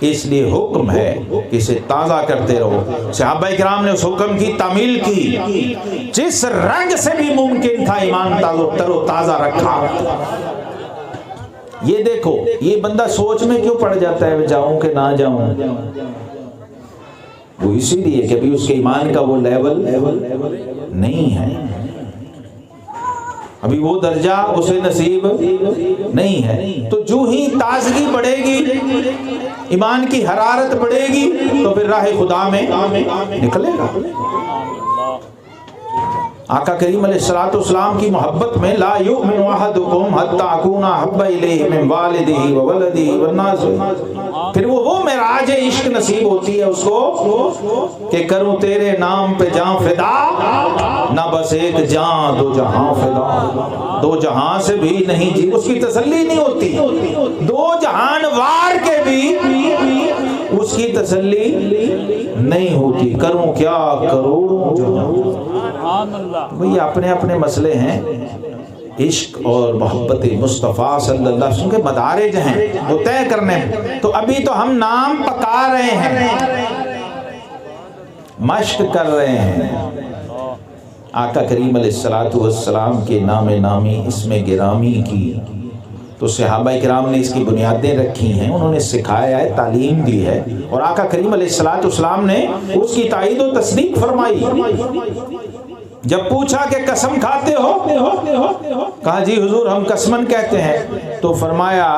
اس لیے حکم ہے کہ اسے تازہ کرتے رہو۔ صحابہ کرام نے اس حکم کی تعمیل کی، جس رنگ سے بھی ممکن تھا ایمان تر و تازہ رکھا۔ یہ دیکھو یہ بندہ سوچ میں کیوں پڑ جاتا ہے جاؤں کہ نہ جاؤں، وہ اسی لیے کہ ابھی اس کے ایمان کا وہ لیول نہیں ہے، ابھی وہ درجہ اسے نصیب نہیں ہے۔ تو جو ہی تازگی بڑھے گی، ایمان کی حرارت بڑھے گی، تو پھر راہ خدا میں نکلے گا۔ آقا کریم علیہ السلام کی محبت میں لا یؤمن احدکم حتی اکون احب الیہ من والدہ وولدہ والناس، پھر وہ معراج عشق نصیب ہوتی ہے اس کو کہ کروں تیرے نام پہ جان فدا، نہ بس ایک جان دو جہاں فدا، دو جہاں سے بھی نہیں جی، اس کی تسلی نہیں ہوتی، دو جہان وار کے بھی اس کی تسلی نہیں ہوتی، کروں کیا کروڑوں جہاں۔ وہی اپنے اپنے مسئلے ہیں، عشق اور محبت مصطفیٰ صلی اللہ علیہ وسلم کے مدارج ہیں وہ طے کرنے ہیں۔ تو ابھی تو ہم نام پکا رہے ہیں، مشق کر رہے ہیں آقا کریم علیہ السلام کے نام نامی اسم گرامی کی۔ تو صحابہ کرام نے اس کی بنیادیں رکھی ہیں، انہوں نے سکھایا ہے، تعلیم دی ہے، اور آقا کریم علیہ السلام نے اس کی تائید و تصدیق فرمائی۔ جب پوچھا کہ قسم کھاتے ہو، کہا جی حضور ہم قسمن کہتے ہیں، تو فرمایا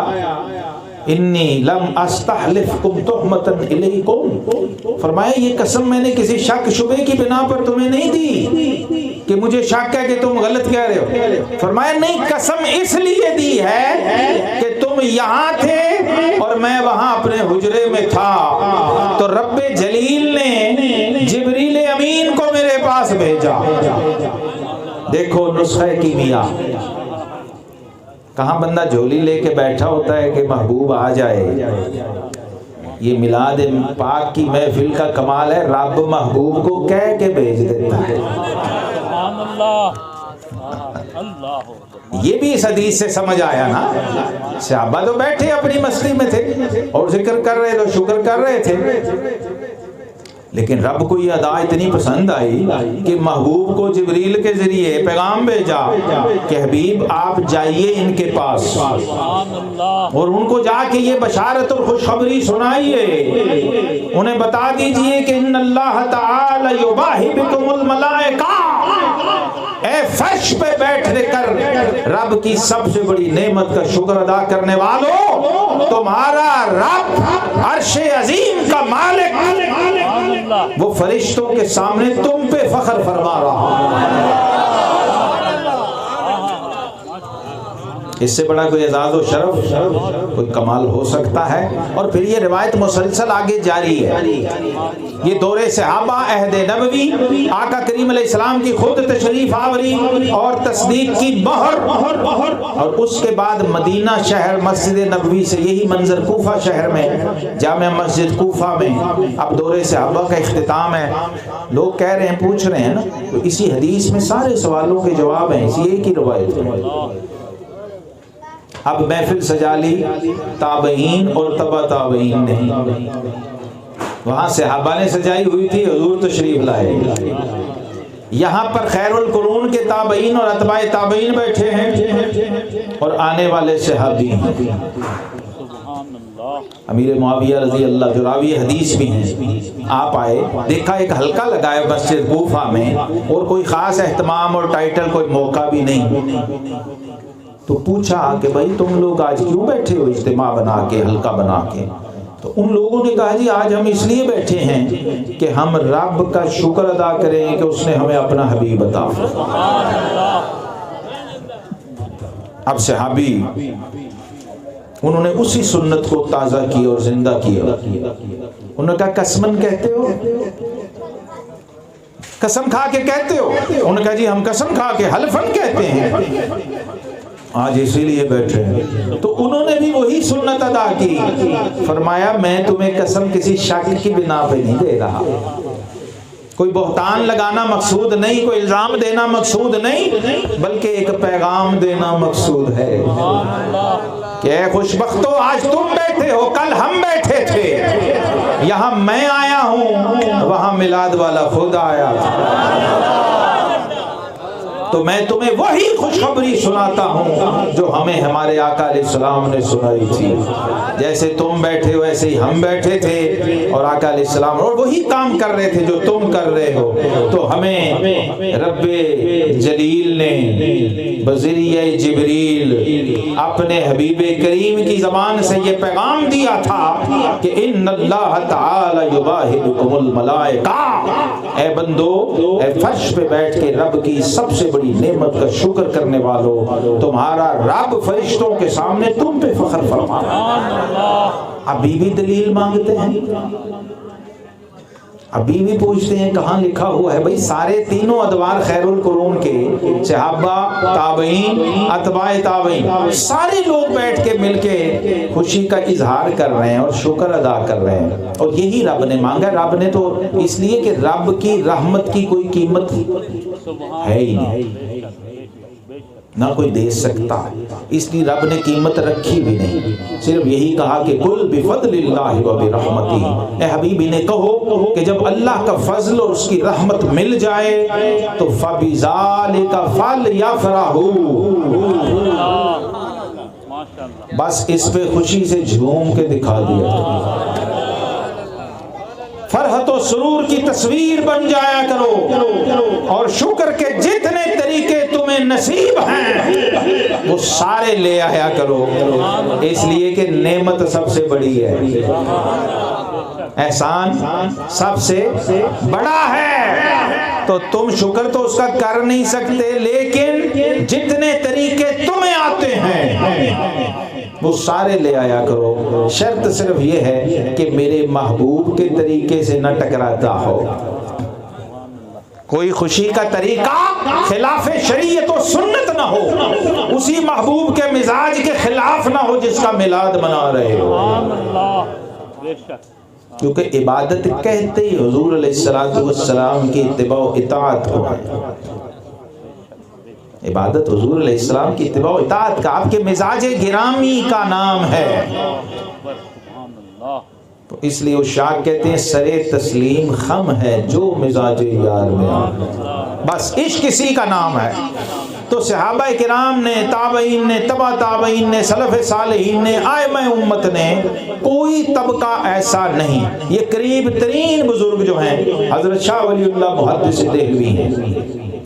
انی لم استحلفکم تہمتا الیکم، فرمایا یہ قسم میں نے کسی شک شبے کی بنا پر تمہیں نہیں دی کہ مجھے شک ہے کہ تم غلط کہہ رہے ہو، فرمایا نہیں قسم اس لیے دی ہے کہ تم یہاں تھے اور میں وہاں اپنے حجرے میں تھا، تو رب جلیل نے جبریل امین کو میرے پاس بھیجا۔ دیکھو نسخہ کیمیا، کہاں بندہ جھولی لے کے بیٹھا ہوتا ہے کہ محبوب آ جائے۔ یہ میلاد پاک کی محفل کا کمال ہے، رب محبوب کو کہہ کے بھیج دیتا ہے۔ یہ بھی اس حدیث سے سمجھ آیا نا، صحابہ تو بیٹھے اپنی مستی میں تھے اور ذکر کر رہے تو شکر کر رہے تھے، لیکن رب کو یہ ادا اتنی پسند آئی کہ محبوب کو جبریل کے ذریعے پیغام بھیجا کہ حبیب آپ جائیے ان کے پاس اور ان کو جا کے یہ بشارت اور خوشخبری سنائیے، انہیں بتا دیجئے کہ ان اللہ تعالی یباہی بکم الملائکہ، اے فرش پہ بیٹھ کر رب کی سب سے بڑی نعمت کا شکر ادا کرنے والوں، تمہارا رب عرش عظیم کا مالک وہ فرشتوں کے سامنے تم پہ فخر فرما رہا ہے۔ اس سے بڑا کوئی اعزاز و شرف، کوئی کمال ہو سکتا ہے؟ اور پھر یہ روایت مسلسل آگے جاری ہے۔ یہ دور صحابہ، عہد نبوی، آقا کریم علیہ السلام کی خود تشریف آوری اور تصدیق کی مہر، اور اس کے بعد مدینہ شہر، مسجد نبوی سے یہی منظر کوفہ شہر میں، جامع مسجد کوفہ میں اب دور صحابہ کا اختتام ہے۔ لوگ کہہ رہے ہیں، پوچھ رہے ہیں نا، تو اسی حدیث میں سارے سوالوں کے جواب ہیں، اسی ایک ہی روایت ہے۔ اب محفل سجا لی تابعین اور تبع تابعین نے، وہاں صحابہ نے سجائی ہوئی تھی، حضور تشریف لائے۔ یہاں پر خیر القرون کے تابعین اور اتباع تابعین بیٹھے ہیں اور آنے والے صحابی ہیں۔ امیر معاویہ رضی اللہ جو راوی حدیث بھی ہیں، آپ آئے، دیکھا ایک حلقہ لگایا مسجد کوفہ میں اور کوئی خاص اہتمام اور ٹائٹل، کوئی موقع بھی نہیں۔ تو پوچھا کہ بھائی تم لوگ آج کیوں بیٹھے ہو اجتماع بنا کے، حلقہ بنا کے؟ تو ان لوگوں نے کہا جی آج ہم اس لیے بیٹھے ہیں کہ ہم رب کا شکر ادا کریں کہ اس نے ہمیں اپنا حبیب عطا فرمایا۔ اب صحابی انہوں نے اسی سنت کو تازہ کیا اور زندہ کیا۔ انہوں نے کہا قسمن کہتے ہو؟ قسم کھا کے کہتے ہو؟ انہوں نے کہا جی ہم قسم کھا کے، حلفن کہتے ہیں، آج اسی لیے بیٹھے ہیں۔ تو انہوں نے بھی وہی سنت ادا کی، فرمایا میں تمہیں قسم کسی شک کی بنا پہ نہیں دے رہا، کوئی بہتان لگانا مقصود نہیں، کوئی الزام دینا مقصود نہیں، بلکہ ایک پیغام دینا مقصود ہے کہ اے خوش بختو، آج تم بیٹھے ہو، کل ہم بیٹھے تھے، یہاں میں آیا ہوں، وہاں میلاد والا خود آیا تھا، تو میں تمہیں وہی خوشخبری سناتا ہوں جو ہمیں ہمارے آقا علیہ السلام نے سنائی تھی۔ جیسے تم بیٹھے ہو ایسے ہی ہم بیٹھے تھے اور آقا علیہ السلام اور وہی کام کر رہے تھے جو تم کر رہے ہو۔ تو ہمیں رب جلیل نے بذریعہ جبریل اپنے حبیب کریم کی زبان سے یہ پیغام دیا تھا کہ ان اللہ تعالی یباہلکم الملائکہ، اے بندو، اے فرش پہ بیٹھ کے رب کی سب سے بڑی نعمت کا شکر کرنے والوں، تمہارا رب فرشتوں کے سامنے تم پہ فخر فرما رہا ہے۔ ابھی بھی دلیل مانگتے ہیں، ابھی بھی پوچھتے ہیں کہاں لکھا ہوا ہے؟ بھئی سارے تینوں ادوار خیر القرون کے، صحابہ، تابعین، اتباع تابعین، سارے لوگ بیٹھ کے مل کے خوشی کا اظہار کر رہے ہیں اور شکر ادا کر رہے ہیں، اور یہی رب نے مانگا۔ رب نے تو اس لیے کہ رب کی رحمت کی کوئی قیمت ہے ہی نہیں، نہ کوئی دے سکتا، اس لیے رب نے قیمت رکھی بھی نہیں، صرف یہی کہا کہ قل بفضل اللہ و برحمتہ، اے حبیبی نے کہو کہ جب اللہ کا فضل اور اس کی رحمت مل جائے تو فبذالک فلیفرحوا، بس اس پہ خوشی سے جھوم کے دکھا دیا، فرحت و سرور کی تصویر بن جایا کرو، اور شکر کے جتنے طریقے تمہیں نصیب ہیں وہ سارے لے آیا کرو، اس لیے کہ نعمت سب سے بڑی ہے، احسان سب سے بڑا ہے، تو تم شکر تو اس کا کر نہیں سکتے، لیکن جتنے طریقے تمہیں آتے ہیں وہ سارے لے آیا کرو، شرط صرف یہ ہے کہ میرے محبوب کے طریقے سے نہ ٹکراتا ہو، کوئی خوشی کا طریقہ خلاف شریعت و سنت نہ ہو، اسی محبوب کے مزاج کے خلاف نہ ہو جس کا میلاد منا رہے ہو، کیونکہ عبادت کہتے ہی حضور علیہ السلام کی اتباع و اطاعت کو ہے، عبادت حضور علیہ السلام کی اتباع و اطاعت کا، آپ کے مزاج گرامی کا نام ہے، تو اس لیے وہ شاہ کہتے ہیں سرے تسلیم خم ہے جو مزاج یار میں آ، بس عشق کسی کا نام ہے۔ تو صحابہ کرام نے، تابعین نے، تبع تابعین نے، سلف صالحین نے، ائمہ امت نے، کوئی طبقہ ایسا نہیں، یہ قریب ترین بزرگ جو ہیں حضرت شاہ ولی اللہ محدث دہلوی ہیں،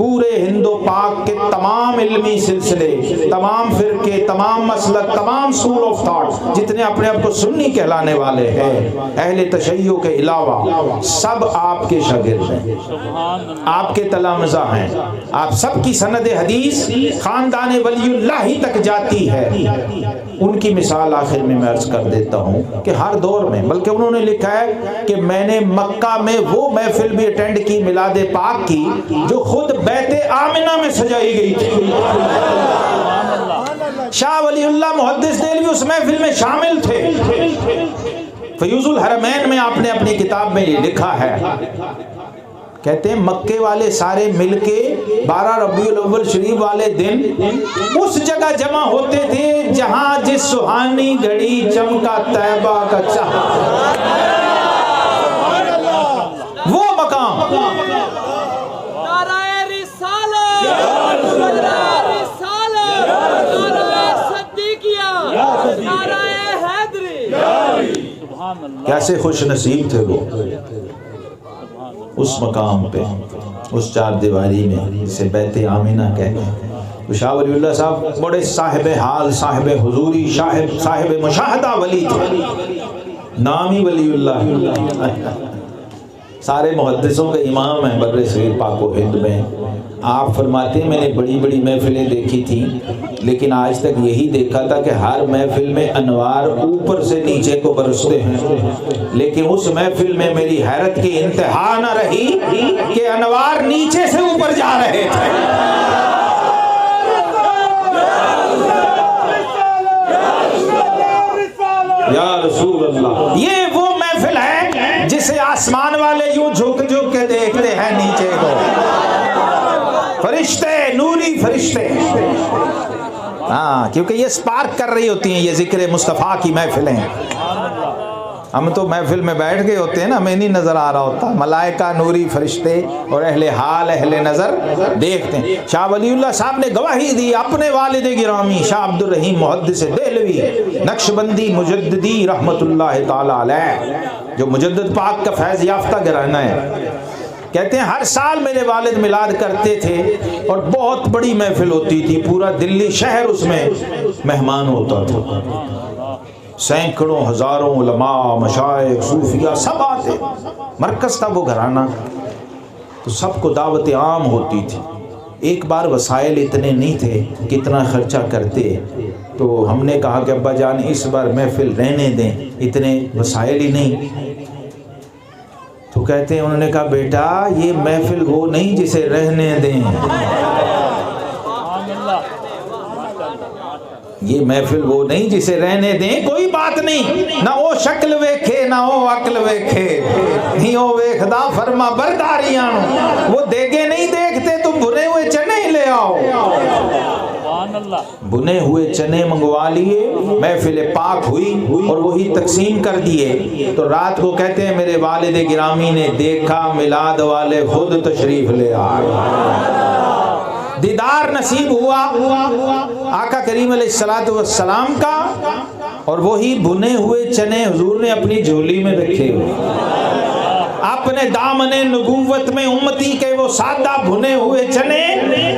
پورے ہند و پاک کے تمام علمی سلسلے، تمام فرقے، تمام مسلک، تمام اسکول آف تھاٹ جتنے اپنے آپ کو سنی کہلانے والے ہیں، اہل تشیع کے علاوہ سب آپ کے شاگرد ہیں، آپ کے تلامذہ ہیں، آپ سب کی سند حدیث خاندان ولی اللہ ہی تک جاتی ہے۔ ان کی مثال آخر میں عرض کر دیتا ہوں کہ ہر دور میں، بلکہ انہوں نے لکھا ہے کہ میں نے مکہ میں وہ محفل بھی اٹینڈ کی میلاد پاک کی جو خود بیت آمنہ میں سجائی گئی تھی۔ شاہ ولی اللہ محدث دہلوی اس محفل میں شامل تھے۔ فیوض الحرمین میں آپ نے اپنی کتاب میں یہ لکھا ہے، کہتے ہیں مکے والے سارے مل کے 12 ربیع الاول شریف والے دن اس جگہ جمع ہوتے تھے جہاں جس سہانی گھڑی چمکا طیبہ کا چہرہ، وہ مقام۔ نعرہ رسالت، نعرہ رسالت، نعرہ صدیقیہ، نعرہ حیدری۔ کیسے خوش نصیب تھے وہ اس مقام پہ، اس چار دیواری میں جسے بیت آمینہ کہتے ہیں۔ تو شاہ ولی اللہ صاحب بڑے صاحب حال، صاحب حضوری، صاحب مشاہدہ ولی تھے، نامی ولی اللہ، سارے محدثوں کے امام ہیں بر صغیر پاک و ہند میں۔ آپ فرماتے ہیں میں نے بڑی بڑی محفلیں دیکھی تھیں، لیکن آج تک یہی دیکھا تھا کہ ہر محفل میں انوار اوپر سے نیچے کو برستے ہیں، لیکن اس محفل میں میری حیرت کی انتہا نہ رہی کہ انوار نیچے سے اوپر جا رہے تھے۔ یا رسول اللہ، یہ وہ محفل ہے جسے آسمان والے یوں جھک جھک کے دیکھتے ہیں نیچے کو، فرشتے، نوری فرشتے، ہاں، کیونکہ یہ سپارک کر رہی ہوتی ہیں، یہ ذکر مصطفیٰ کی محفلیں۔ ہم تو محفل میں بیٹھ گئے ہوتے ہیں نا، ہمیں نہیں نظر آ رہا ہوتا، ملائکہ، نوری فرشتے اور اہل حال، اہل نظر دیکھتے ہیں۔ شاہ ولی اللہ صاحب نے گواہی دی اپنے والد گرامی شاہ عبد الرحیم محدث دہلوی نقشبندی مجددی رحمت اللہ تعالی علیہ، جو مجدد پاک کا فیض یافتہ گھرانہ ہے۔ کہتے ہیں ہر سال میرے والد میلاد کرتے تھے اور بہت بڑی محفل ہوتی تھی، پورا دلی شہر اس میں مہمان ہوتا تھا، سینکڑوں ہزاروں علماء، مشائخ، صوفیاء سب آتے، مرکز تھا وہ گھرانہ، تو سب کو دعوت عام ہوتی تھی۔ ایک بار وسائل اتنے نہیں تھے کہ اتنا خرچہ کرتے، تو ہم نے کہا کہ ابا جان اس بار محفل رہنے دیں، اتنے وسائل ہی نہیں۔ تو کہتے ہیں، انہوں نے کہا بیٹا یہ محفل وہ نہیں جسے رہنے دیں، یہ محفل وہ نہیں جسے رہنے دیں، کوئی بات نہیں، نہ وہ شکل ویکھے نہ وہ عقل ویکھے، نہیں وہ ویکھدا فرما برداریاں، وہ دیگے نہیں دیکھتے تو بھنے ہوئے چنے ہی لے آؤ۔ بنے ہوئے چنے منگوا لیے، محفل پاک ہوئی اور وہی تقسیم کر دیے۔ تو رات کو کہتے ہیں میرے والد گرامی نے دیکھا میلاد والے خود تشریف لے آئے، دیدار نصیب ہوا آقا کریم علیہ السلام کا، اور وہی بھنے ہوئے چنے حضور نے اپنی جھولی میں رکھے ہوئے، اپنے دامن نبوت میں امتی کے وہ سادہ بھنے ہوئے چنے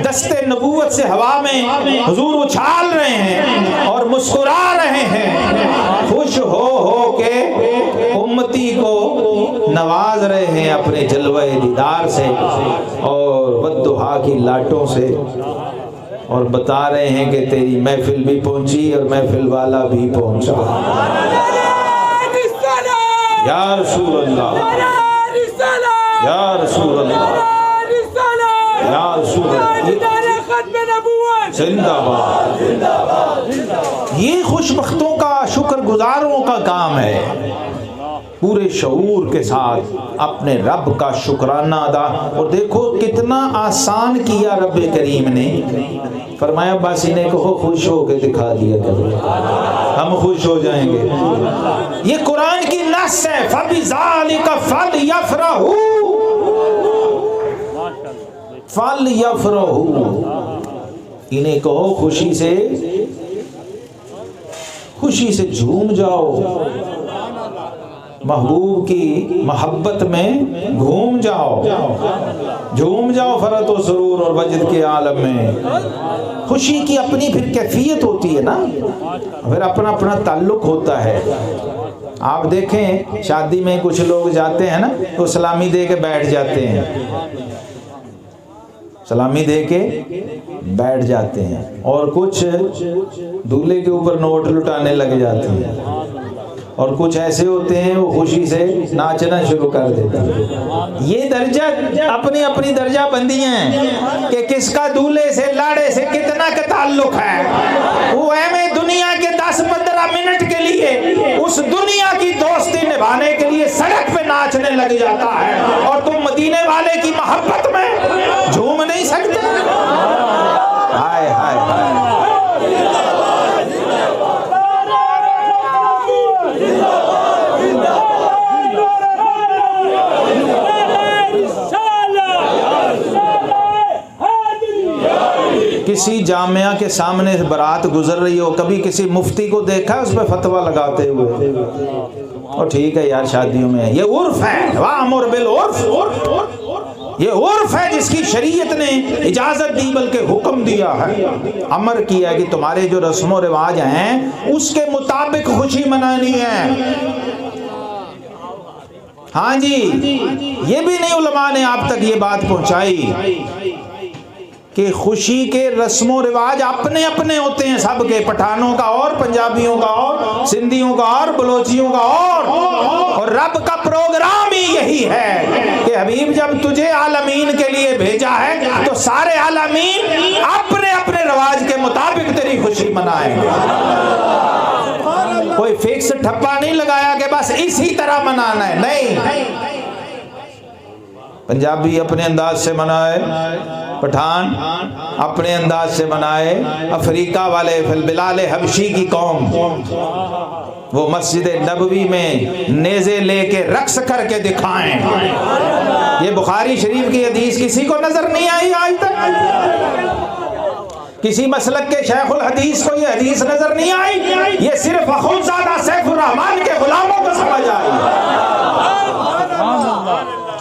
دست نبوت سے ہوا میں حضور اچھال رہے ہیں اور مسکرا رہے ہیں، خوش ہو کے امتی کو نواز رہے ہیں اپنے جلوہ دیدار سے اور والضحیٰ کی لاٹوں سے، اور بتا رہے ہیں کہ تیری محفل بھی پہنچی اور محفل والا بھی پہنچا۔ یا رسول اللہ، یا رسول اللہ، یا رسول اللہ، زندہ باد۔ یہ خوش بختوں کا، شکر گزاروں کا کام ہے، پورے شعور کے ساتھ اپنے رب کا شکرانہ ادا۔ اور دیکھو کتنا آسان کیا رب کریم نے، فرمایا بس انہیں کہو خوش ہو کے دکھا دیا کرو، ہم خوش ہو جائیں گے۔ یہ قرآن کی نص ہے، فَبِذَلِكَ فَلْيَفْرَحُوا، فَلْيَفْرَحُوا، انہیں کہو خوشی سے جھوم جاؤ۔ محبوب کی محبت میں گھوم جاؤ، جھوم جاؤ فرحت و سرور اور وجد کے عالم میں۔ خوشی کی اپنی پھر کیفیت ہوتی ہے نا، پھر اپنا اپنا تعلق ہوتا ہے۔ آپ دیکھیں شادی میں کچھ لوگ جاتے ہیں نا تو سلامی دے کے بیٹھ جاتے ہیں، سلامی دے کے بیٹھ جاتے ہیں، اور کچھ دولہے کے اوپر نوٹ لٹانے لگ جاتے ہیں، اور کچھ ایسے ہوتے ہیں وہ خوشی سے ناچنا شروع کر دیتے ہیں۔ یہ درجہ اپنی اپنی درجہ بندی ہیں کہ کس کا دولہے سے لاڑے سے کتنا کا تعلق ہے۔ وہ اہم دنیا کے 10-15 منٹ کے لیے اس دنیا کی دوستی نبھانے کے لیے سڑک پہ ناچنے لگ جاتا ہے، اور تم مدینے والے کی محبت میں جھوم نہیں سکتے۔ ہائے ہائے ہائے، کسی جامعہ کے سامنے سے بارات گزر رہی ہو، کبھی کسی مفتی کو دیکھا اس پہ فتویٰ لگاتے ہوئے؟ اور ٹھیک ہے یار شادیوں میں یہ عرف ہے، وَأْمُرْ بِالْعُرْفِ، یہ عرف ہے جس کی شریعت نے اجازت دی بلکہ حکم دیا ہے، امر کیا ہے کہ تمہارے جو رسم و رواج ہیں اس کے مطابق خوشی منانی ہے۔ ہاں جی، یہ بھی نہیں علماء نے آپ تک یہ بات پہنچائی کہ خوشی کے رسم و رواج اپنے اپنے ہوتے ہیں سب کے، پٹھانوں کا اور، پنجابیوں کا اور، سندھیوں کا اور، بلوچیوں کا اور رب کا پروگرام ہی یہی ہے کہ حبیب جب تجھے عالمین کے لیے بھیجا ہے تو سارے عالمین اپنے اپنے رواج کے مطابق تیری خوشی منائیں گے۔ کوئی فکس ٹھپا نہیں لگایا کہ بس اسی طرح منانا ہے، نہیں۔ پنجابی اپنے انداز سے منائے، پٹھان اپنے انداز سے منائے، افریقہ والے فی البلاد حبشی کی قوم وہ مسجد نبوی میں نیزے لے کے رقص کر کے دکھائیں۔ یہ بخاری شریف کی حدیث کسی کو نظر نہیں آئی آج تک؟ کسی مسلک کے شیخ الحدیث کو یہ حدیث نظر نہیں آئی؟ یہ صرف اخوندزادہ سیف الرحمن کے غلاموں کو سمجھ آئی،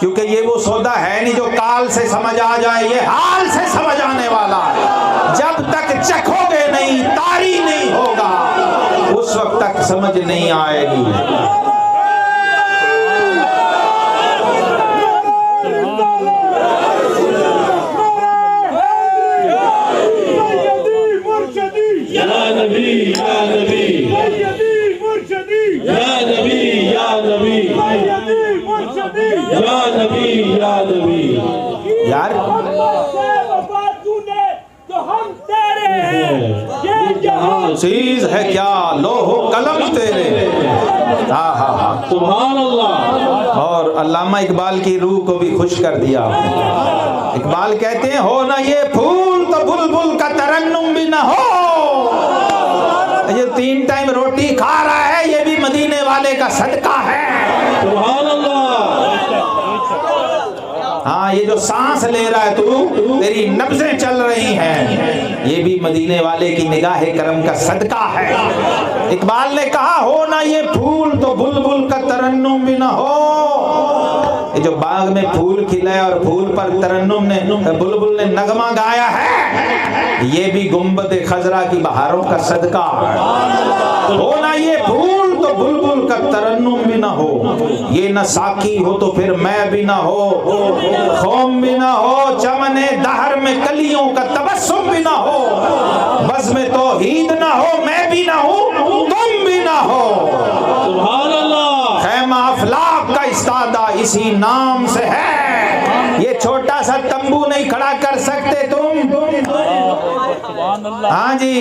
کیونکہ یہ وہ سودا ہے نہیں جو کال سے سمجھ آ جائے، یہ حال سے سمجھ آنے والا ہے۔ جب تک چکھو گے نہیں، طاری نہیں ہوگا، اس وقت تک سمجھ نہیں آئے گی۔ یا نبی یا نبی یا نبی یا نبی یا نبی یا نبی، یار چیز ہے کیا لوح و قلم تیرے، ہاں ہاں ہاں سبحان اللہ۔ اور علامہ اقبال کی روح کو بھی خوش کر دیا۔ اقبال کہتے ہیں ہو نہ یہ پھول تو بلبل کا ترنم بھی نہ ہو۔ یہ 3 ٹائم روٹی کھا رہا ہے، یہ بھی مدینے والے کا صدقہ ہے۔ سبحان اللہ۔ ہاں یہ جو سانس لے رہا ہے تو تیری نبضیں چل رہی ہیں، یہ بھی مدینے والے کی نگاہ کرم کا صدقہ ہے۔ اقبال نے کہا ہو نہ یہ پھول تو بلبل کا ترنم بھی نہ ہو۔ یہ جو باغ میں پھول کھلے اور پھول پر ترنم نے بلبل نے نغمہ گایا ہے، یہ بھی گنبد خضرا کی بہاروں کا صدقہ ہے۔ ہو نہ یہ پھول تو بلبل کا ترنم بھی نہ ہو، یہ نہ ساقی ہو تو پھر میں بھی نہ ہو، خوم بھی نہ ہو، چمن دہر میں کلیوں کا تبسم بھی نہ ہو، بزم توحید نہ ہو، میں بھی نہ ہوں تم بھی نہ ہو۔ سبحان اللہ۔ خیمہ افلاک کا استادہ اسی نام سے ہے، یہ چھوٹا سا تمبو نہیں کھڑا کر سکتے تم۔ ہاں جی،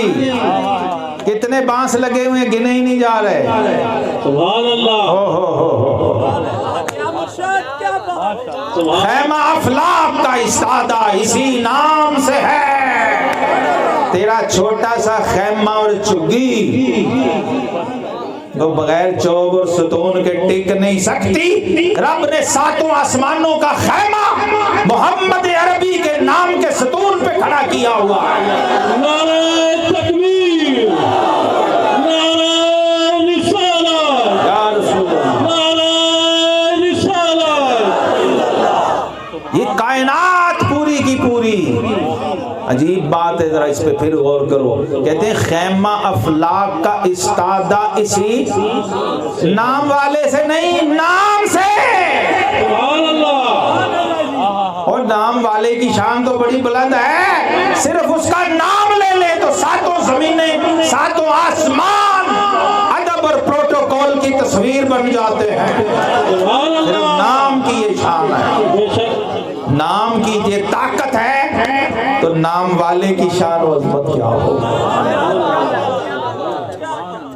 کتنے بانس لگے ہوئے گنے ہی نہیں جا رہے۔ سبحان اللہ۔ خیمہ افلاک کا استادہ اسی نام سے ہے، تیرا چھوٹا سا خیمہ اور چگی تو بغیر چوب اور ستون کے ٹک نہیں سکتی۔ رب نے 7 آسمانوں کا خیمہ محمد عربی کے نام کے ستون پہ کھڑا کیا ہوا ہے۔ نعرہ تکبیر، نعرہ رسالت، یا رسول اللہ، نعرہ کائنات پوری کی پوری. عجیب بات ہے, ذرا اس پہ پھر غور کرو. کہتے ہیں خیمہ افلاک کا استادہ اسی نام والے سے نہیں, نام سے. سبحان اللہ. اور نام والے کی شان تو بڑی بلند ہے, صرف اس کا نام لے لے تو ساتوں زمینیں, ساتوں آسمان ادب اور پروٹوکول کی تصویر بن جاتے ہیں. سبحان صرف اللہ. نام کی یہ شان ہے, بے شک. نام کی یہ طاقت ہے, تو نام والے کی شان و عظمت کیا ہوگا.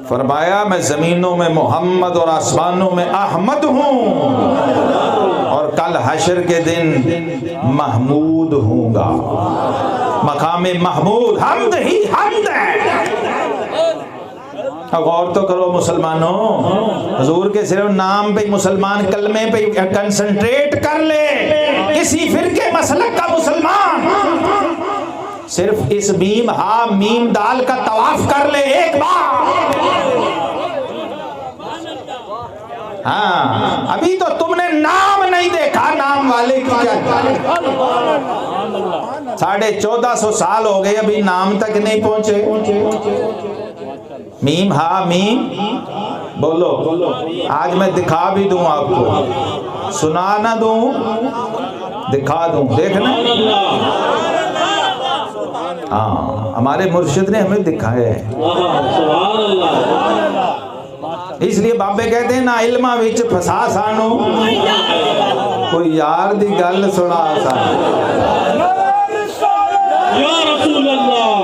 فرمایا میں زمینوں میں محمد اور آسمانوں میں احمد ہوں, اور کل حشر کے دن محمود ہوں گا. مقام محمود حمد ہی حمد ہے. غور تو کرو مسلمانوں, حضور کے صرف نام پہ مسلمان کلمے پہ کنسنٹریٹ کر لے. کسی فرقے مسلک کا مسلمان صرف اس میم ہا میم دال کا طواف کر لے ایک بار. ہاں, ابھی تو تم نے نام نہیں دیکھا, نام والے کی کیا. 1450 سال ہو گئے, ابھی نام تک نہیں پہنچے. میم ہا میم بولو. آج میں دکھا بھی دوں آپ کو, سنا نہ دوں, دکھا دوں, دیکھنا. ہاں, ہمارے مرشد نے ہمیں دکھایا ہے. سبحان اللہ. اس لیے بابے کہتے ہیں نا علمہ وچ پھسا سانو, کوئی یار دی گل سنا سانو. یا رسول اللہ,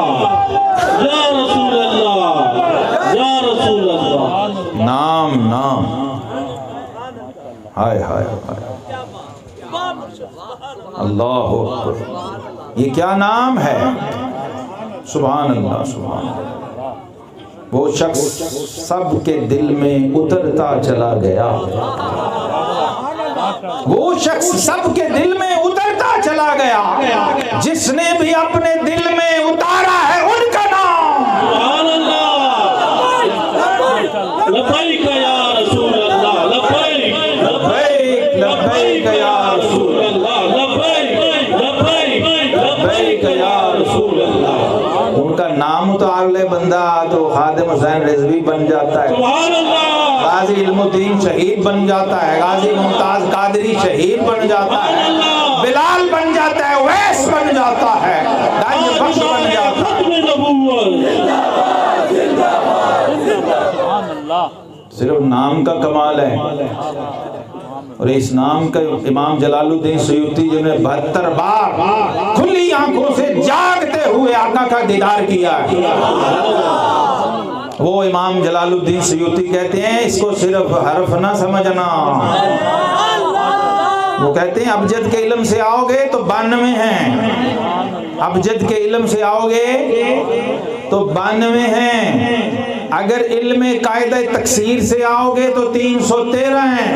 یا رسول اللہ, یا رسول اللہ. نام نام, ہائے ہائے ہائے, اللہ اکبر. یہ کیا نام ہے. سبحان اللہ, سبحان اللہ. وہ شخص سب کے دل میں اترتا چلا گیا, وہ شخص سب کے دل میں اترتا چلا گیا, جس نے بھی اپنے دل میں اتارا ہے ان کا نام. سبحان اللہ. لبیک یا رسول اللہ, لبیک لبیک لبیک یا رسول اللہ, لبیک لبیک لبیک یا رسول اللہ. ان کا نام اتار لے بندہ تو خادم حسین رضوی بن جاتا ہے, سبحان اللہ. غازی علم الدین شہید بن جاتا ہے, غازی ممتاز قادری شہید بن جاتا ہے, بلال بن جاتا ہے, ویس بن جاتا ہے, گنج بخش بن جاتا ہے. ختم نبوت. سبحان اللہ. صرف نام کا کمال ہے. اور اس نام کا امام جلال الدین سیوطی جنہوں نے 72 بار کھلی آنکھوں سے جاگتے ہوئے آقا کا دیدار کیا ہے, وہ امام جلال الدین سیوطی کہتے ہیں اس کو صرف حرف نہ سمجھنا. وہ کہتے ہیں ابجد کے علم سے آؤ گے تو 92 ہیں, ابجد کے علم سے آؤ گے تو 92 ہیں, اگر علم قاعدہ تکسیر سے آؤ گے تو 313 ہیں.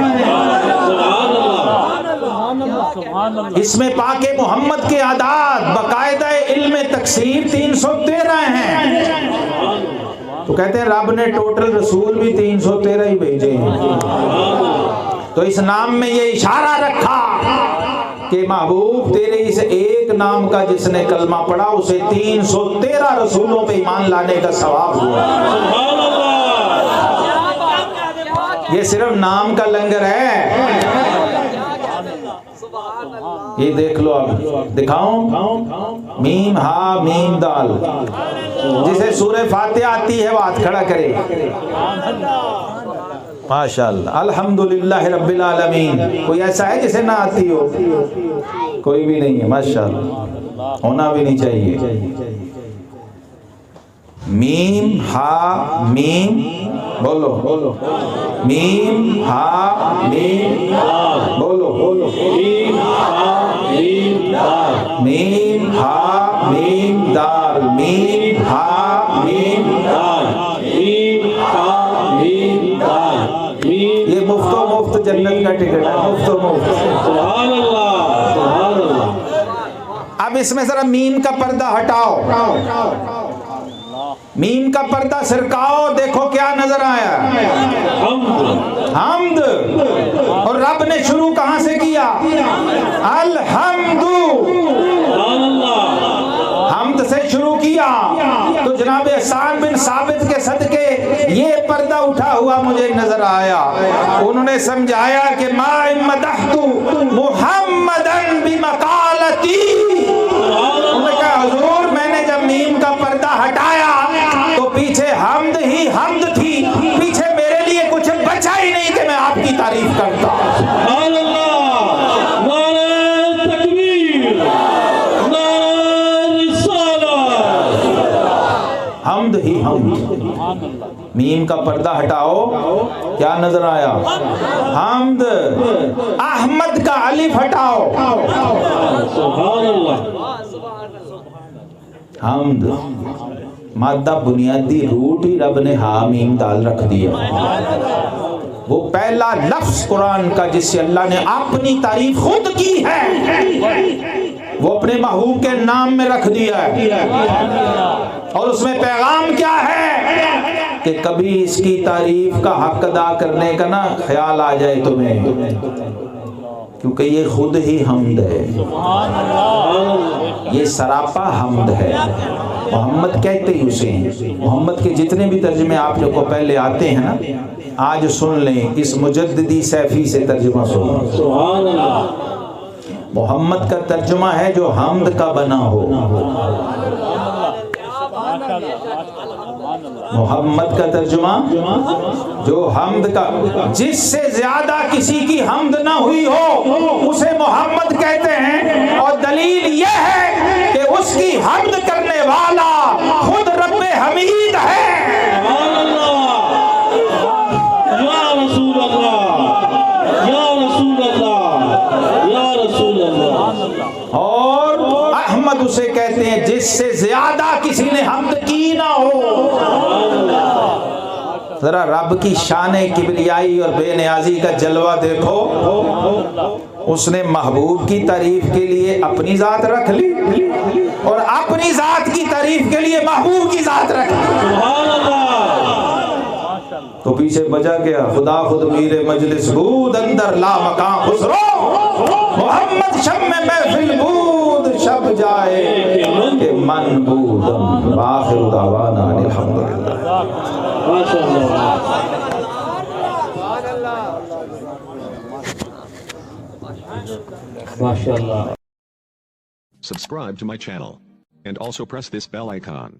اس میں پاک محمد کے اعداد باقاعدہ علم تکسیر 313 ہیں. تو کہتے ہیں رب نے ٹوٹل رسول بھی 313 ہی بھیجے ہیں. تو اس نام میں یہ اشارہ رکھا کہ محبوب تیرے اس ایک نام کا جس نے کلمہ پڑھا اسے 313 رسولوں پہ ایمان لانے کا ثواب ہوا. یہ صرف نام کا لنگر ہے. یہ دیکھ لو, اب دکھاؤں, میم ہا میم دال, جسے سورہ فاتحہ آتی ہے وہ ہاتھ کھڑا کرے. ماشاءاللہ, الحمدللہ رب العالمین. کوئی ایسا ہے جسے نہ آتی ہو؟ کوئی بھی نہیں ہے, ماشاءاللہ, ہونا بھی نہیں چاہیے. میم ہا میم بولو, میم ہا میم بولو, میم ہا میم دال, میم ہا میم دال, میم ہا میم دال, میم ہا میم دال, میم. یہ مفت و مفت جنت کا ٹکٹ ہے, مفت و مفت. سبحان اللہ, سبحان اللہ. اب اس میں ذرا میم کا پردہ ہٹاؤ, میم کا پردہ سرکاؤ, دیکھو کیا نظر آیا. حمد. اور رب نے شروع کہاں سے کیا؟ الحمدو سبحان اللہ حمد سے شروع کیا تو جناب حسان بن ثابت کے صدقے یہ پردہ اٹھا ہوا مجھے نظر آیا. انہوں نے سمجھایا کہ ما مدحت محمدن بمقالتی. انہوں نے کہا حضور میں نے جب میم کا پردہ ہٹایا تو پیچھے حمد ہی حمد تھی, پیچھے میرے لیے کچھ بچا ہی نہیں کہ میں آپ کی تعریف کرتا. سبحان اللہ نعرہ تکبیر نعرہ رسالت حمد ہی حمد. میم کا پردہ ہٹاؤ کیا نظر آیا؟ حمد. احمد کا الف ہٹاؤ سبحان اللہ حمد. مادہ بنیادی روٹ ہی رب نے ہا میم دال رکھ دیا. وہ پہلا لفظ قرآن کا جس سے اللہ نے اپنی تعریف خود کی ہے وہ اپنے محبوب کے نام میں رکھ دیا ہے. اور اس میں پیغام کیا ہے کہ کبھی اس کی تعریف کا حق ادا کرنے کا نہ خیال آ جائے تمہیں, کیونکہ یہ خود ہی حمد ہے, یہ سراپا حمد ہے. محمد کہتے ہی اسے ہیں. محمد کے جتنے بھی ترجمے آپ لوگ کو پہلے آتے ہیں نا, آج سن لیں, اس مجددی سیفی سے ترجمہ سنیں. سبحان اللہ محمد کا ترجمہ ہے جو حمد کا بنا ہو. محمد کا ترجمہ جو حمد کا, جس سے زیادہ کسی کی حمد نہ ہوئی ہو اسے محمد کہتے ہیں. اور دلیل یہ ہے کہ اس کی حمد کرنے والا خود رب حمید ہے. سبحان اللہ یا رسول اللہ یا رسول اللہ یا رسول اللہ. اور احمد اسے کہتے ہیں جس سے زیادہ کسی نے حمد کی نہ ہو. ذرا رب کی شان کبریائی اور بے نیازی کا جلوہ دیکھو. اس نے محبوب کی تعریف کے لیے اپنی ذات رکھ لی اور اپنی ذات کی تعریف کے لیے محبوب کی ذات رکھ لی. سبحان اللہ تو پیچھے بجا گیا خدا خود میر مجلس بود اندر لا مکان خسرو. محمد شب میں محفل بود شب جائے کہ من بودم. آخر دعوانا الحمدللہ. ماشاء اللہ ماشاء اللہ. Subscribe to my channel. And also press this bell icon.